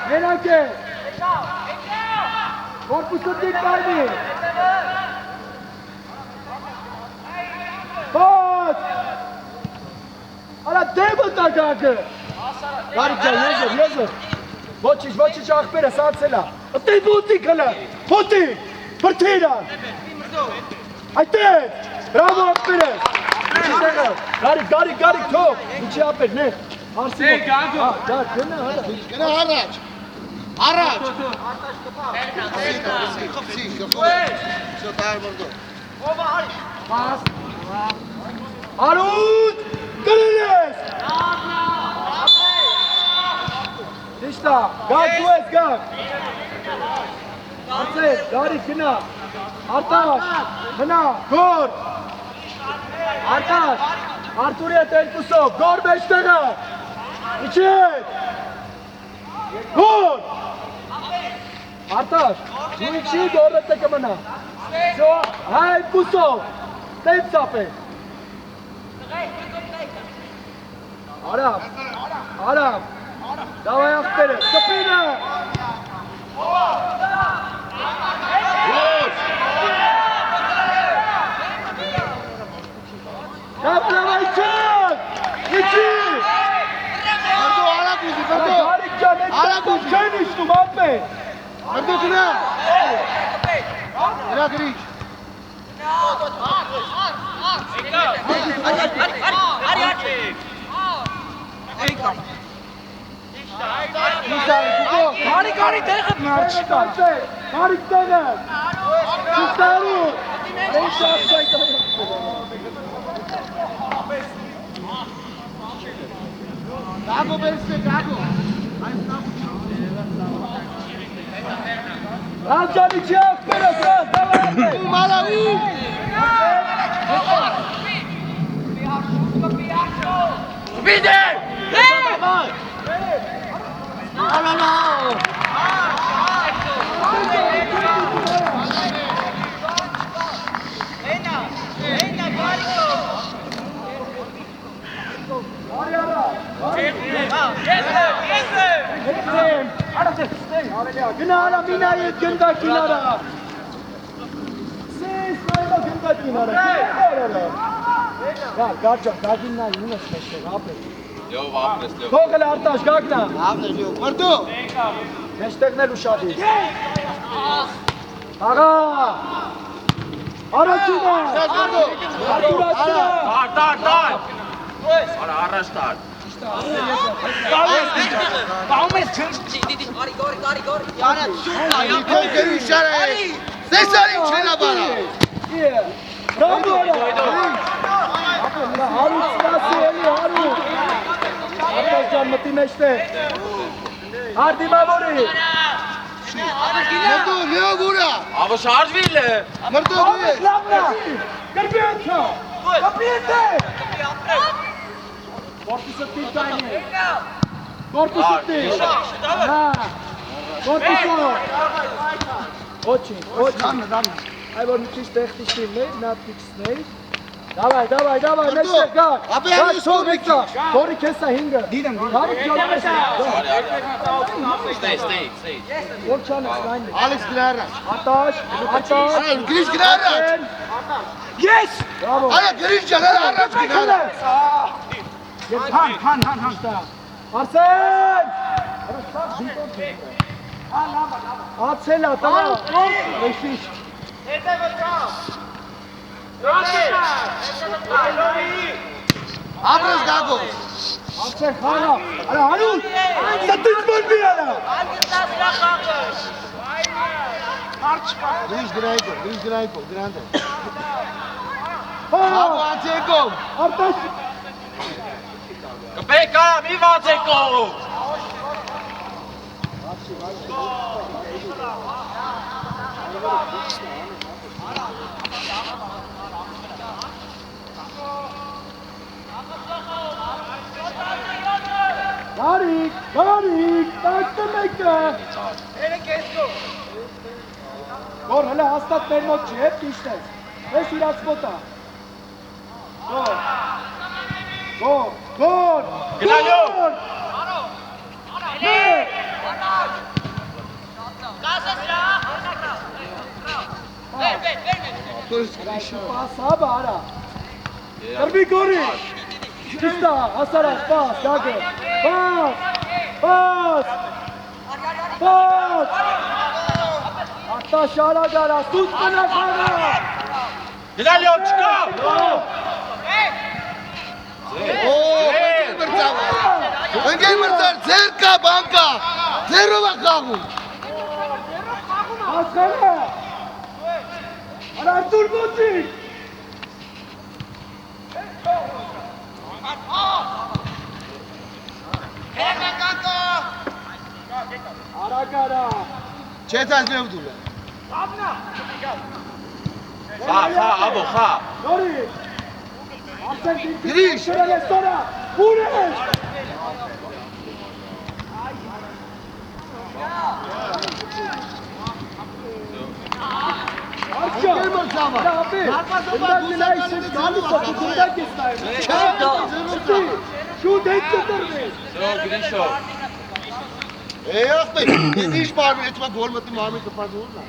Մենակ է։ Կորպուսը դիք բայնի։ Բոց։ Արա դեպը տակակը։ Գարիկ ջան, եզր։ Ոչինչ աղբերը սացելա։ Ատե բուտի կլա։ Բուտի։ Բրթիրան։ Այդտեղ։ Բրավո աղբերը։ Գարիկ թող։ Ինչի ապեր, ներ։ Արսինո։ Գագո։ Գնա հալա։ Գնա առաջ։ Առաջ։ Խփսի։ Շո տար մարդո։ Արուտ։ Կրելես։ Դիշտա, գակ դու ես գակ։ Անցես, գարիկ գնա։ Արտաշ, մնա, գոր։ Արտաշ, Արտուրի հետ երկուսով, գոր մեջտեղը։ Իչի հետ։ Գոր։ Արտաշ, դու իչի գորը տե կմնա։ Հայ երկուսով, տենց ապե։ Արամ, դավայ աղբերը, կպինը։ Դավայ չակ, իչի։ Մարդո արակ ուզի, մարդո։ Գարիկ ջան, այդ չեն իշտում ապե։ Մարդո գնա։ Գնա գրիչ։ Գարի տեղը մարդ չկա։ Գարիկ տեղը։ Չստարու։ Ինչ ասայք։ Գագո բերսե, գագո։ Ռանջանի չի աղբերը, դավայ։ Մալավի։ Վիդե։ Գնա արա մինայի հետ գնդակին արա։ Սես նայվա գնդակին արա։ Գարջան, գագին նայի ունես մեջտեղ, ապեր։ Լյով ապրես, լյով։ Թողել արտաշ, գագնա։ Ավն է լյով, մարդո։ Մեջտեղն էլ ուշադի։ Աղա։ Արաչինա։ Արտուր ասինա։ Տար։ Արա առաջ տար։ Իկոն գերի շար է։ Սեսարին չենա բարա։ Բրամբո արա։ Հարուց սպասի էլի, հարուց։ Արտաշ ջան մտի մեջտեղ։ Արդիմավորի։ Մարդո լյով ուրա։ Ավը շարժվիլ է։ Մարդո դու ես։ Լավնա։ Կրպիանցա։ Կրպիանցա։ Կորպուսը տիվ կայնի։ Կորպուսը տիվ։ Հա։ Կորպուսը։ Ոչին։ Այ որ մի քիչ տեխնիկներ, նա ֆիքսներ։ Դավայ, մեջտեղ գա։ Ապե ամի սովիկա։ Դորի քեսա 5-ը։ Դիդեմ։ Հարուց ջալմես։ Ստեյ։ Որ չանես լայն։ Ալեքս գնա առաջ։ Արտաշ։ Արա գրիչ գնա առաջ։ Yes! Bravo։ Արա գրիչ ջան, արա առաջ գնա առաջ։ Հան։ Արսեն։ Ացել է, տղա։ Էշիշ։ Ապրես գագոս։ Ացել խաղա։ Արա հանուն։ Ստից մոտ մի արա։ Գրիշ գրայկո, գրանդ է։ Հա, Աբո անցեկով։ արտաշ։ Կպեկա, մի վացեկով։ Գարիկ, 11-ը։ Գոր, հլը հաստատ մեր մոտ չի, հետ իշտես։ Ես իրաց մոտա։ Գոր։ Գնայո։ Պաս, հաբա, արա։ Կրբի գորի։ Չիստա, հասարակ, պաս, գագը։ Պաս։ Արտաշ արագ արա, սուս կնա խաղա։ Գնալյո, չկա։ Ընկեր մրցար, ձեր կա, բան կա, ձերով է խաղում։ Հասխանա։ Արա արտուր մոտիկ։ Արագ արա։ Չետ այս լև դուլը։ Խա, աբո, խա։ Նորի։ Արդեն Գրիշ։ շրել է ստորա։ Ուր ես։ Ընկեր մրցավա։ Արա ապի։ Ընդակ նայսես գալիս է, դու դակ ես նայում։ Շուտ հետ կտրվես։ Զո, գրիշո։ Ախպեր, ես ինչ մարմին, էցմա գոլ մտի մարմին կպած ուրն է։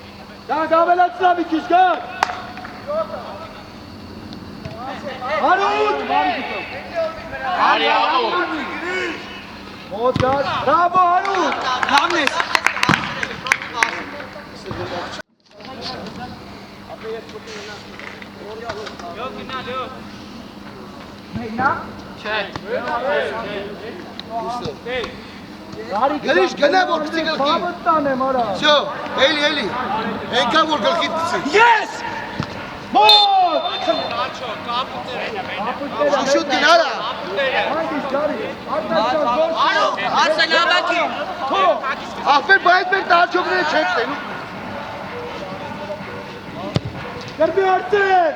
Դա գավելացնա մի քիչ գար։ Հարուտ։ Արի, աբո։ Մոտ գար։ Բրավո Հարուտ։ Լավն ես։ Մեկնա։ Գրիշ, գնա, որ գցի գլխի։ Բավըտ տանեմ, արա։ Շո, էլի, ենքան որ գլխի տցի։ Ես։ Մոտ։ Շուտ գնարա։ Հանգիս գարի։ Արտաշան գոչ։ Ախպեր, բայց մեր տարջողները չեք տենում։ Կրբի արդեն։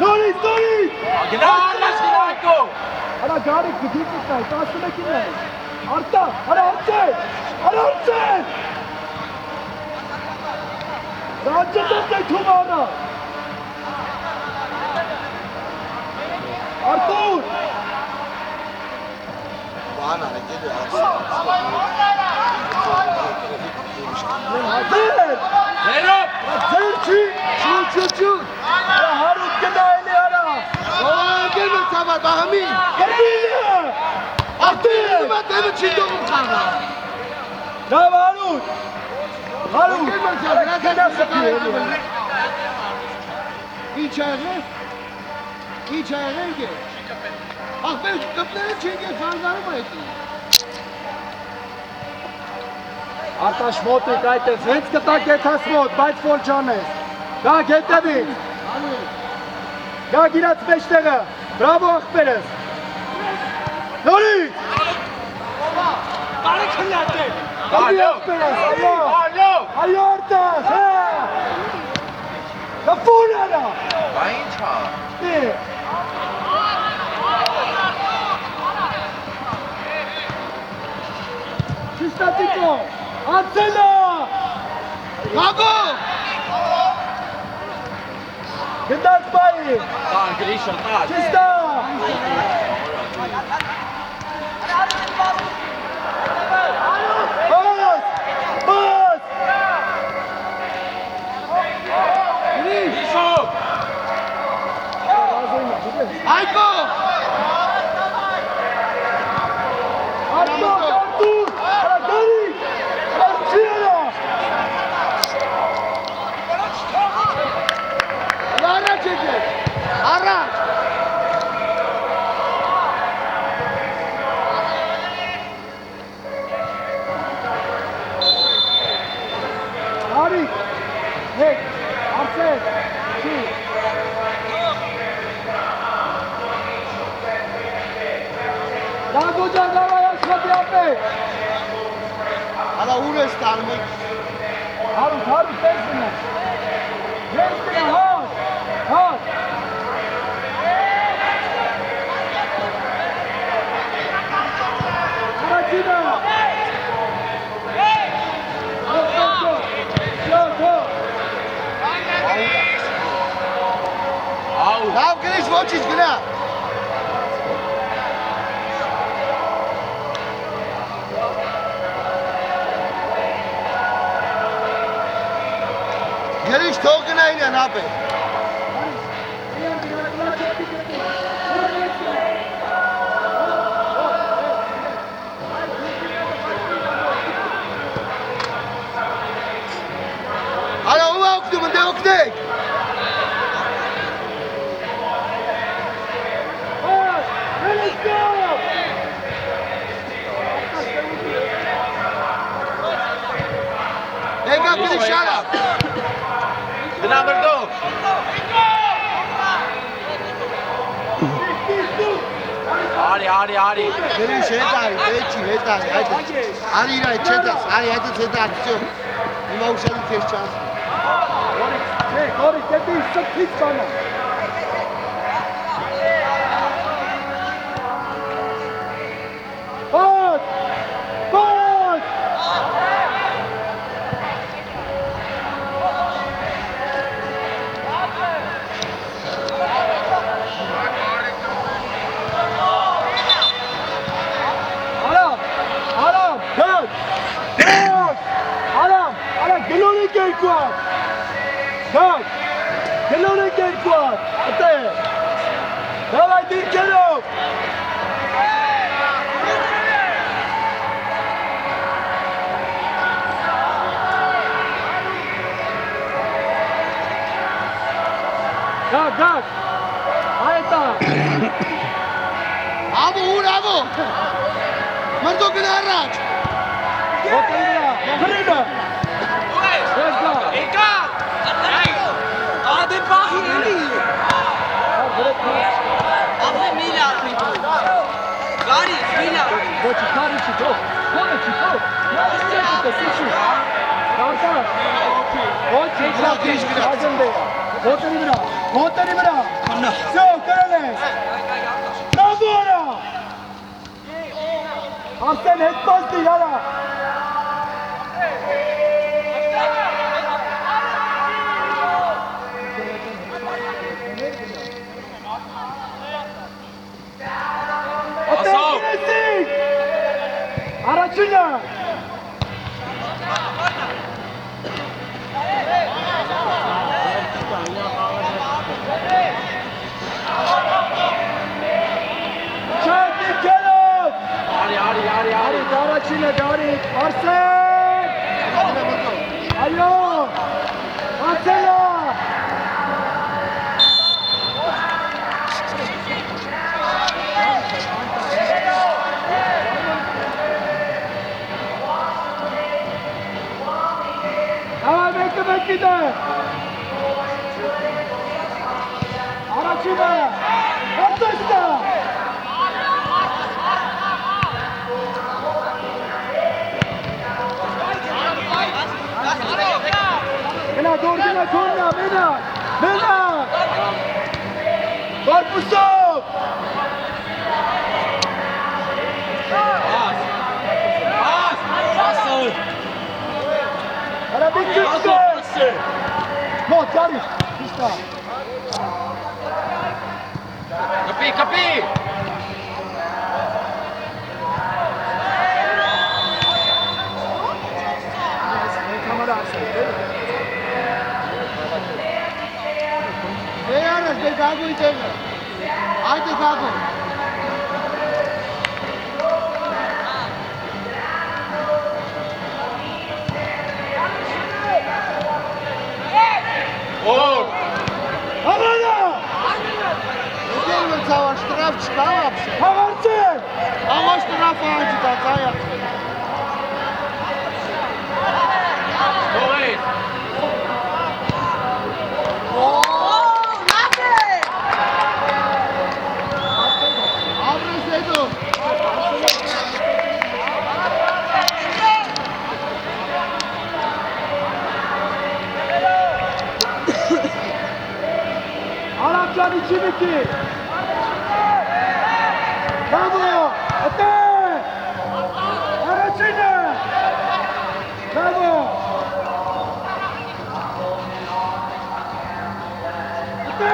Նորից։ Գնա, արնաս գնայքո։ Արա գարիկ գդից նայ, 11-ին նայ։ Արտա, արա արդեն։ Ռաջետով դեքում արա։ Արտուր։ Բան արեկել է Ձեր։ Ներոբ։ Ձեր չի։ Շուտ։ Արա հարուտ գնայելի արա։ ընկեր մրցավար, բաղամի։ Կրբիլը։ Արտուր։ Հիմա տևը չի դողում խաղա։ Լավ հարուտ։ Ընկեր մրցավար, Ինչ աղեղ է։ Ախպեր, կպները չենք է խանգարում այդի։ Արտաշ մոտիկ այդպես, հենց կտա գետաս մոտ, բայց որ ճանես։ Գա գետևից։ Գա գիրած մեջտեղը, բրավո աղպերս։ Նորից։ Բարի քնյատ է։ Բարի աղպերս, այո արտաշ, հա։ Կպուն արա։ Բա ինչ հա։ Շիշտատիկո, ացելա։ Գագո։ Գնդակ բայի, Տան, գրիշո, տան։ շիշտա։ Բաս։ Գրիշո։ Այգո։ Ալե։ Հալա ուր ես տանում եք։ Հարուտ տեսնա։ Տեսնա հատ։ Առաջինը։ Լավ գրիշ ոչինչ գնա։ Գրիշ թող գնա ինան ապե։ Հալա ում օգնում ընդ օգնեք։ Եկա գրիշ հալա։ Գնա մրդով։ Արի։ Գրիշ հետարի, հետարի, այդը։ Արի իրա հետ չետաս, արի այդը հետարի, վсё։ Հիմա ուշադի քեզ չանց։ Գորի, դեպի սքից բանա։ Բոս! Արամ, հատ! Արամ, գլոր եք երկուատ! Հատ! Գլոր եք երկուատ! Ատե! Դավայ դիրկերով! Գակ! Այտա! Ամո! Մրդո գնա առաջ։ Ոտենիրա, հրինը։ Ես գա։ Եկա։ Ադե բախի էլի։ Աբե միլա։ Գարի, միլա։ Ոչի քարի չիթո։ Քոնը չիթո։ Սիչու։ Կարտա։ Ոչի քարի չիթո։ Ոտենիրա։ Всё, կրելես։ Նավորա։ Արդեն հետ պաստի, հալա։ Ասով։ Առաջինը։ Արի, առաջինը, Գարիկ, Արսեն! Այո, Արսենա! Հավա մեկի դե! Առաջինը, Արսենա! Գնա, մենա! Կորպուսով! Արա միկիցկե! Մոտ, գարիշ, իշտա! Կպի! Դե գագույն տեղը։ Այդ է գագույն։ Օր! Հավանա! Դերը ցավա շտրաֆ չկա ապշե։ Հավանցեն! Աղա շտրաֆը անջի դա ծայա։ Թողեց! Չիմիկի։ Բավո, ատե։ Առաջինը։ Բավո։ Ատե։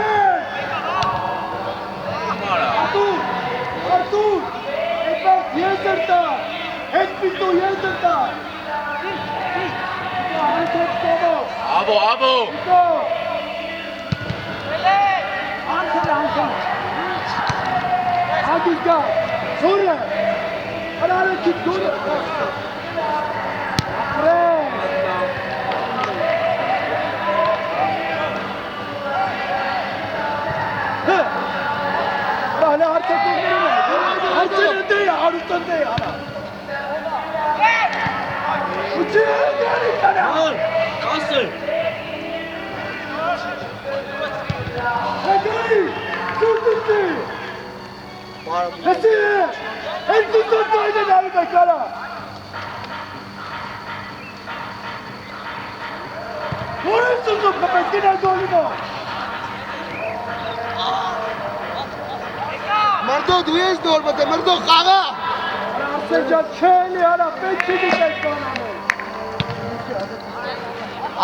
Արտուր, այդպես եզր տա, հետ պիտու եզր տա։ Abo, abo. Ագիգա, զորը, արարակի զորը։ Հələ արտակողներում է, արտակողներում է, արուստանդ է, արա։ Ուչին է դրանի կանա։ Կասը։ Հագարի, սուրտուսի։ Հեսի է, են կուսոտ կայդ է նարիք է կարա։ Որ են սուսում կպես կինար գոլիմո։ Մարդո դու ես դոր մտե, մարդո խաղա։ Ասել ջան չելի արա, պետք չի դիշեք կանանել։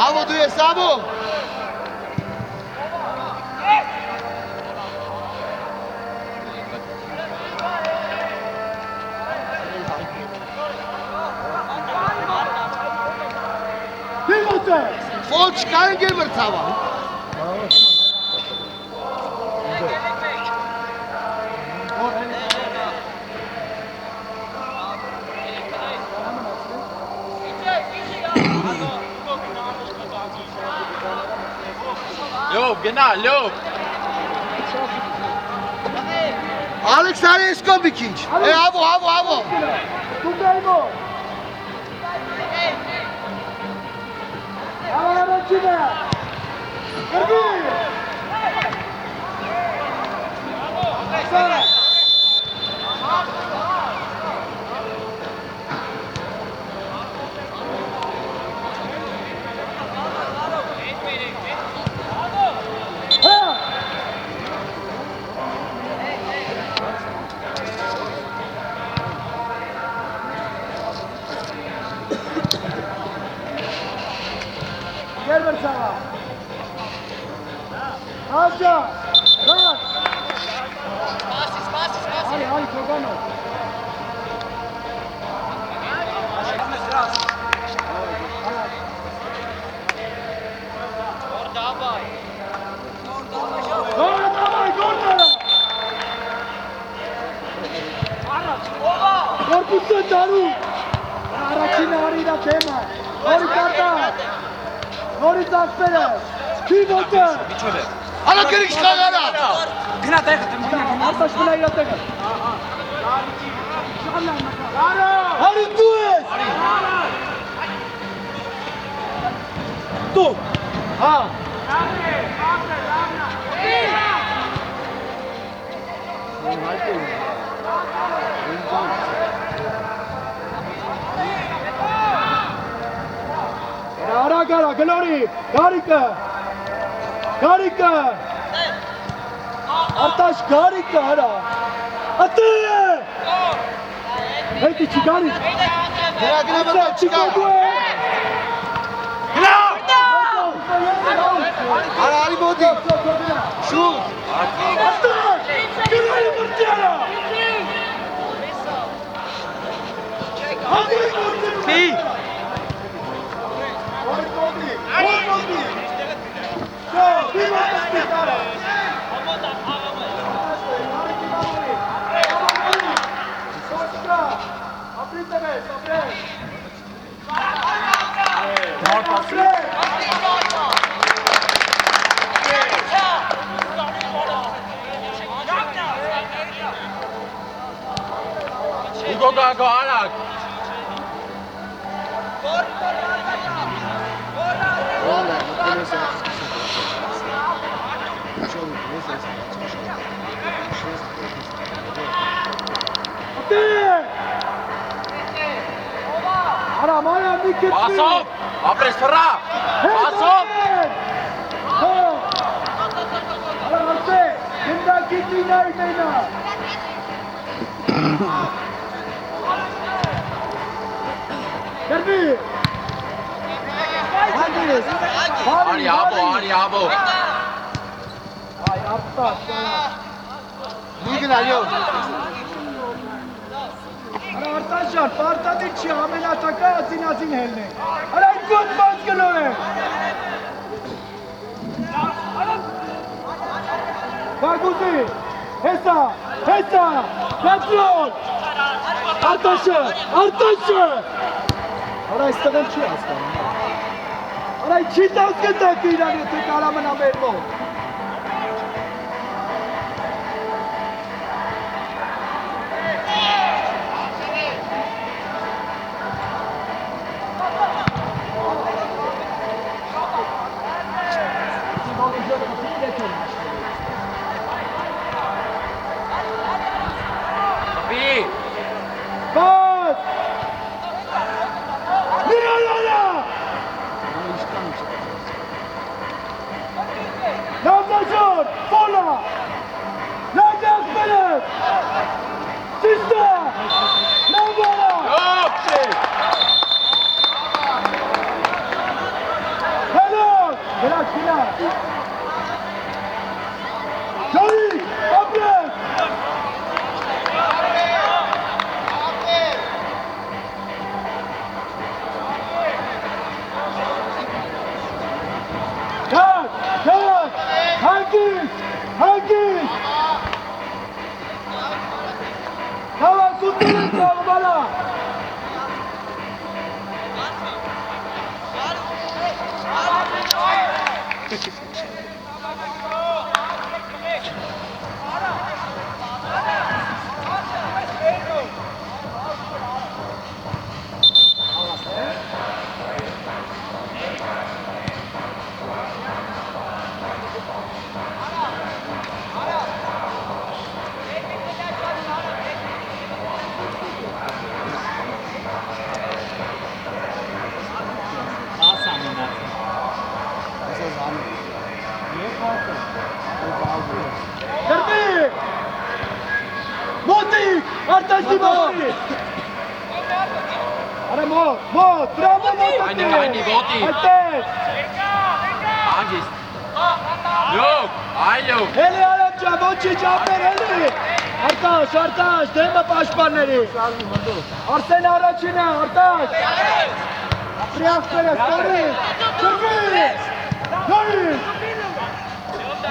Ավո դու ես, ավո։ Դիմոտ է։ Ֆոլ չկային գեր մրցավա։ Լյով, գնա, լյով։ Ալեքսարի եսկոմ մի քիչ։ Ավո, ավո, ավո։ Դու գայմո։ Առաջինը։ Գրգի։ Սարա։ Gel ver sana. Aşağı. Rahat. Hadi hadi Togano. Korkuttu Daru. Առաջինը արիրա թեմա. Նորից արտա. Նորից ասպերը. Չի ոտը. Արա կերիք շխաղարա։ Գնա տեղը թեմա. Արտաշ մնա իրա տեղը. Հարի դու ես. Դու. Հա. Արագ արա, գլորի, գարիկը, գարիկը, արտաշ գարիկը արա, ատե, հետի չի գարիկ, Գնա մտա չկա։ գնա, Արա արի մոտի։ Շուտ։ արտաշ, գլորի մրտի արա, հագույ մրտի, Մի։ Go, Arak. Արա, մանա մի կեցի։ Պասով, ապրես վրա, պասով։ Արա, արծե։ Գիտինայի մենա։ Գերբի։ Հագիս։ Արի աբո։ Այ ապտա։ Լիգն այո։ Արա Արտաշան, պարտադիր չի ամենատակա ազին հելն է։ Արա այն գոտ բաց գլոր է։ Վարգուզի, հեսա, կատրոլ, Արտաշը, Արա այստեղ էլ չի հասկանում։ Արա չի տաս գտակ իրան, եթե կարա մնա մեր մոտ։ Բաց! Միրանալա! Նավնաշոր! Պոլա! Նագակ բերև! Սիստա! Նավարա! Հելոք! Գրակ, Ժորի! ապրեք! Հագիս! Հավա կուտել են ծավ բալա! Գերբի! Մոտիկ! Արտաշի մոտիկ! Արա մոտ, բրավո մոտ! Այնի ոտի! Այդտեղ! Հագիս։ Լոք, այլոք։ Հելի արանջա, ոչիչ ապեր հելի! Արտաշ, դեմը պաշպանների! Արսեն առաջինը, Արտաշ! Ապրիախները, ստորի! Գերբի! Գորի!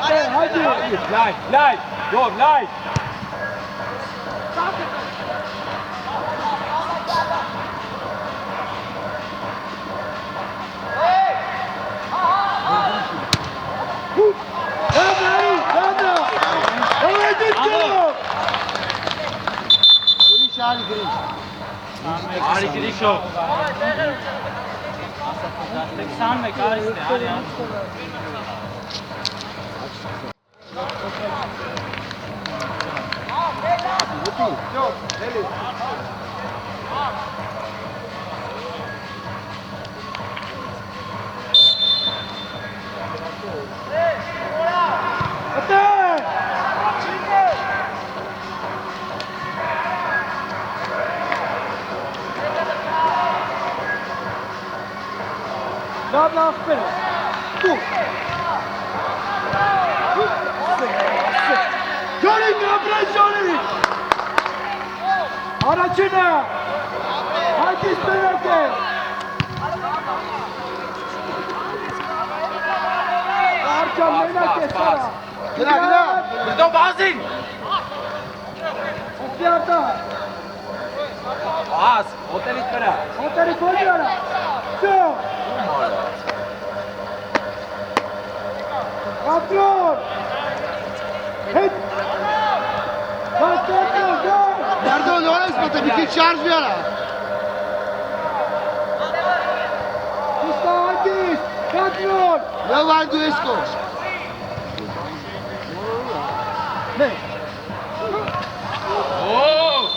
Haydi. Light. Go, light. Արի գրիշով։ 21 արի։ Laf ver. Dur. Johnny, kapre Johnny. Araçına. Hadi isterken. Arçam merak et sana. Gına. Burada bazın. Okuyarda. Az, otel itmera. Oteri koyuyorum. Şu. Kontrol. Hit. Pardon, non aspetta, perché charge via là. Hagis. Kontrol. Ne var Duesco? Ne? Oo!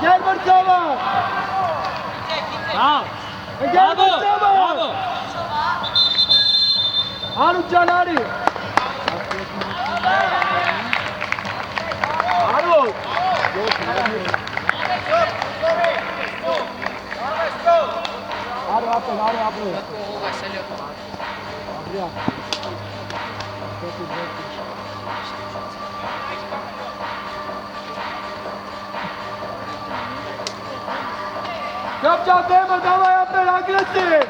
Gel Murtala. Al. Bravo! Bravo! Arun Canari! Arun! Captain Demo, давай опять агрессив!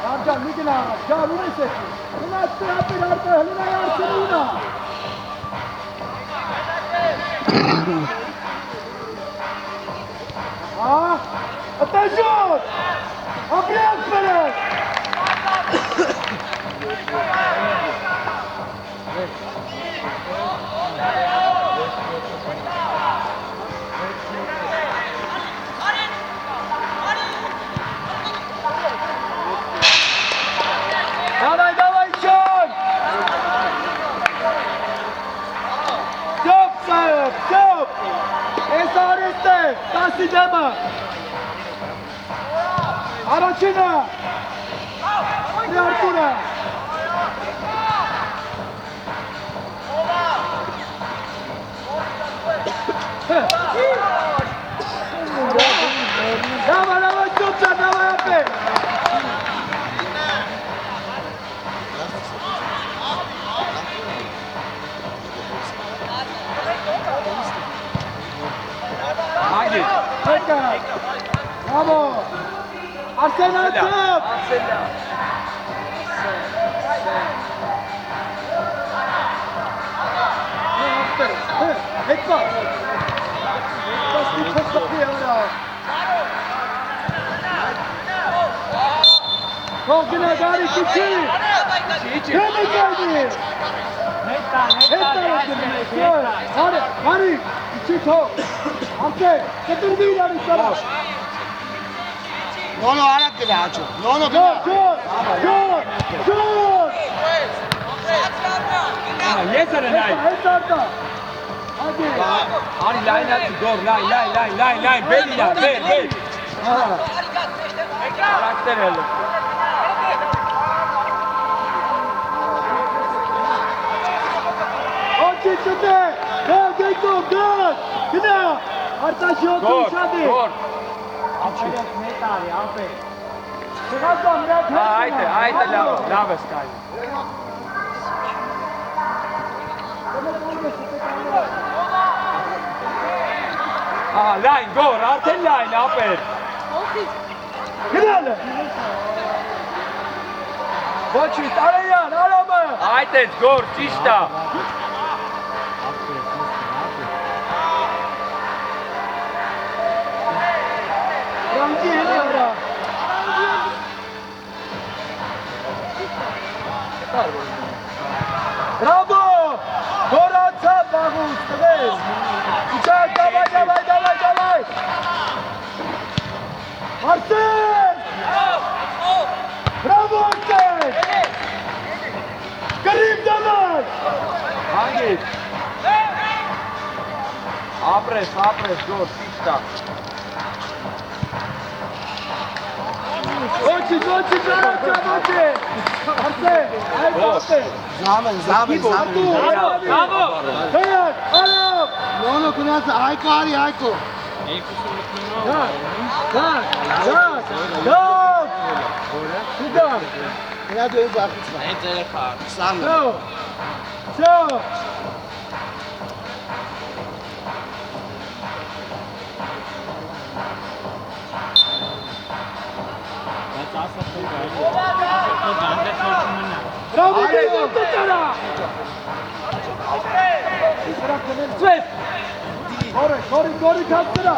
Captain, Nikina, क्या नहीं सकती? इतना अच्छा आपने यार पे हलना यार चलो ना. हाँ, attention! Обряд вперед! Давай, давай, Чон! Стоп, Сайов, стоп! Эсаристе, Таси Дема! Арачина! Артура! Давай, давай, Тупча, давай опять! Haydi. Tekrar! Bravo! Arsenal top! Etwas! Etwas nicht verstehen, oder? Komm, genau, gar nicht gezielt! König geldi! Hadi! İçin top! Ante! Getir bir ileri sana! Non ho ara che faccio. Non ho che Dur, faccio. dur! Dur! Dur! Yesene line. Et orada! Hadi! Hadi line at door. Line. Belli ya. Bel. Karakter öyle. Очень сюда! Да, Гейко, гад! Genau! Artaş yok, Gol. hadi! Gol. Ապերեք մետ արի, ապեր։ Çıkarsan biraz Haydi lava sky. Line go. Artık line afer. Gidelim! Boçit, arayan, arama! Haydi gol. Çişta. Yancı hediye Bravo! Goranca, Bagus, evet! Uçak, davay! Arsene! Bravo Arsene! Karim davay! Hangi? Apres, gol. Çişta. Очень, Arsene! Haydi Arsene! Zaman. Bravo. Hayır, alo! Non ho che faccio. Aiko ari, Aiko. Gel! Şuradan! Ya dön bak lütfen. Sağ Şu! Bravo, Geyko, tutana! Swift! Gori, kaptıra!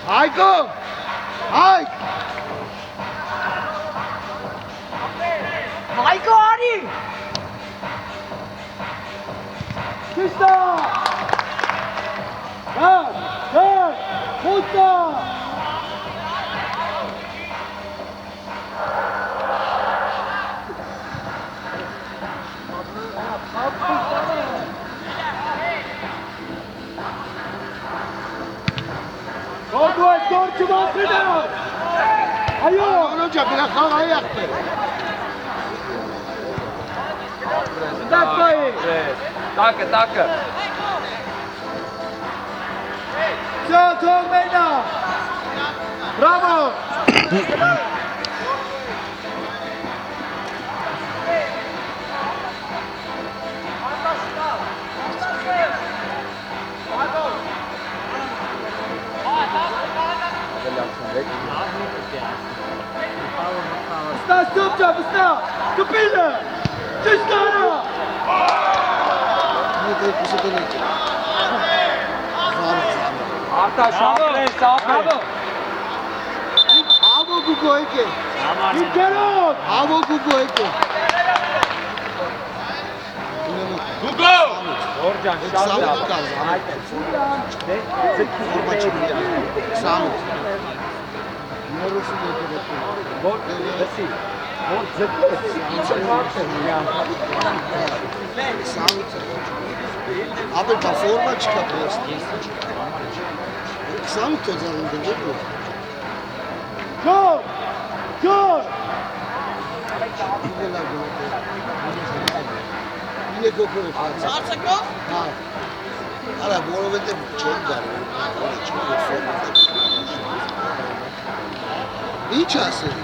Aiko! Aik! Maiko Ari! Kışta! Gel! Kutta! գոր չմասրինա։ Այո։ Նոջա գնա խաղ այախտ է։ Դակայի։ Տակը։ Всё, թող մենա։ Բրավո։ Վստա, ստոպջա, վստա, կպիլը, ճիշտարա։ Արտա շապրես, ապրես։ Avo Gugu eke։ Իքերոտ։ Avo Gugu eke։ Գուգո։ Գորջան, շատ լավ։ Որ լսի, որ ձգես, ինչ մարդ է միան։ Ապել բա ֆորմա չկա պրոստի։ 28 հոձան դնջեք որ։ Գոր, գոր։ Ինե գոքորը խաց։ Արցակով։ Հա։ Արա որովհետև չեն գարի։ Ինչ ասել։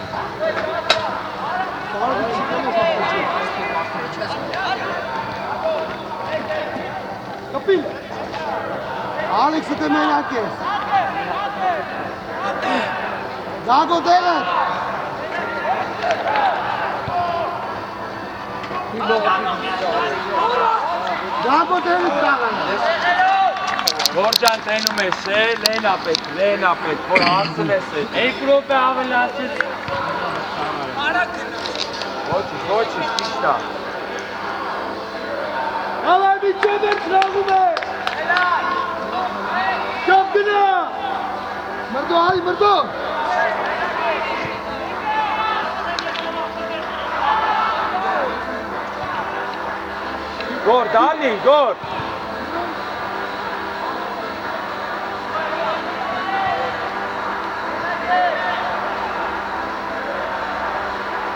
Կպիլ։ Ալեքսը դե մենակ ես։ Գագո դերը։ Գագո դերը կաղան։ Գորջան տենում ես, լենա պետք, որ հարցնես է։ Եկ ռոպե ավելացից։ Ոչիշ, ճիշտա։ Ալայ միջև էր ծրաղում է։ Շապ գնա։ Մրդո, արի, մրդո։ Գոր, դալի, գոր։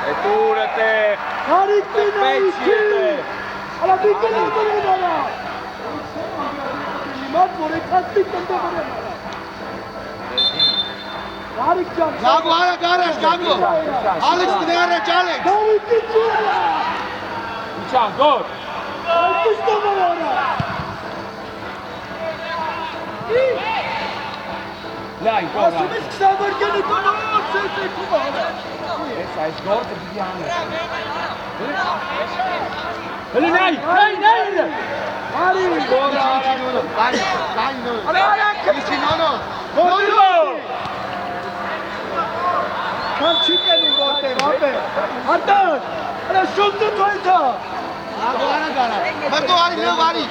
Էտուրդ է։ Հարիկ պինա իքի։ Ալա բիկել է բրեն արա։ Իմատ որ է կաստիկ տնտե բրեն արա։ Հարիկ ճան։ Գագո, արա գարաշ, Գագո։ Ալեքս դե առաջ, Ալեքս։ Հարիկի ճուրա։ Իչան, գոր։ Այդուստո բրորա։ Լայն, գոր։ Ասում ես կսավարգենի տոնոց ես է կուվա։ Ես այս գորդը պիտի անել։ Հլի նայ։ Հարիկ։ Քան չի կենում որտեղ, ապե։ Հատան, արա շոկտը թոյթա։ Մրդո, արի, լավ, արի։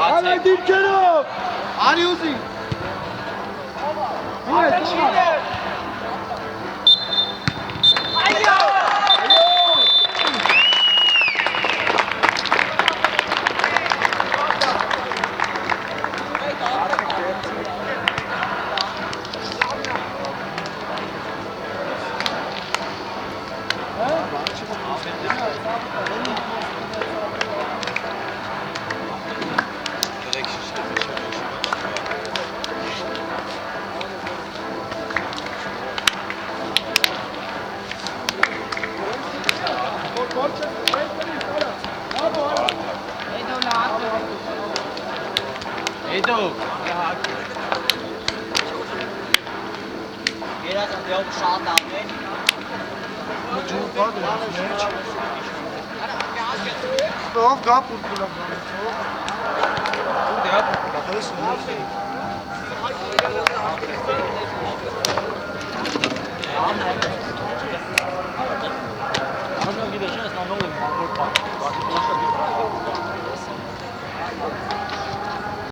Արա դիրքերով։ Արի ուզի։ Edo. Gerad aan jou schade aan, hè? Of gapur pula. Можно видеть, что на новом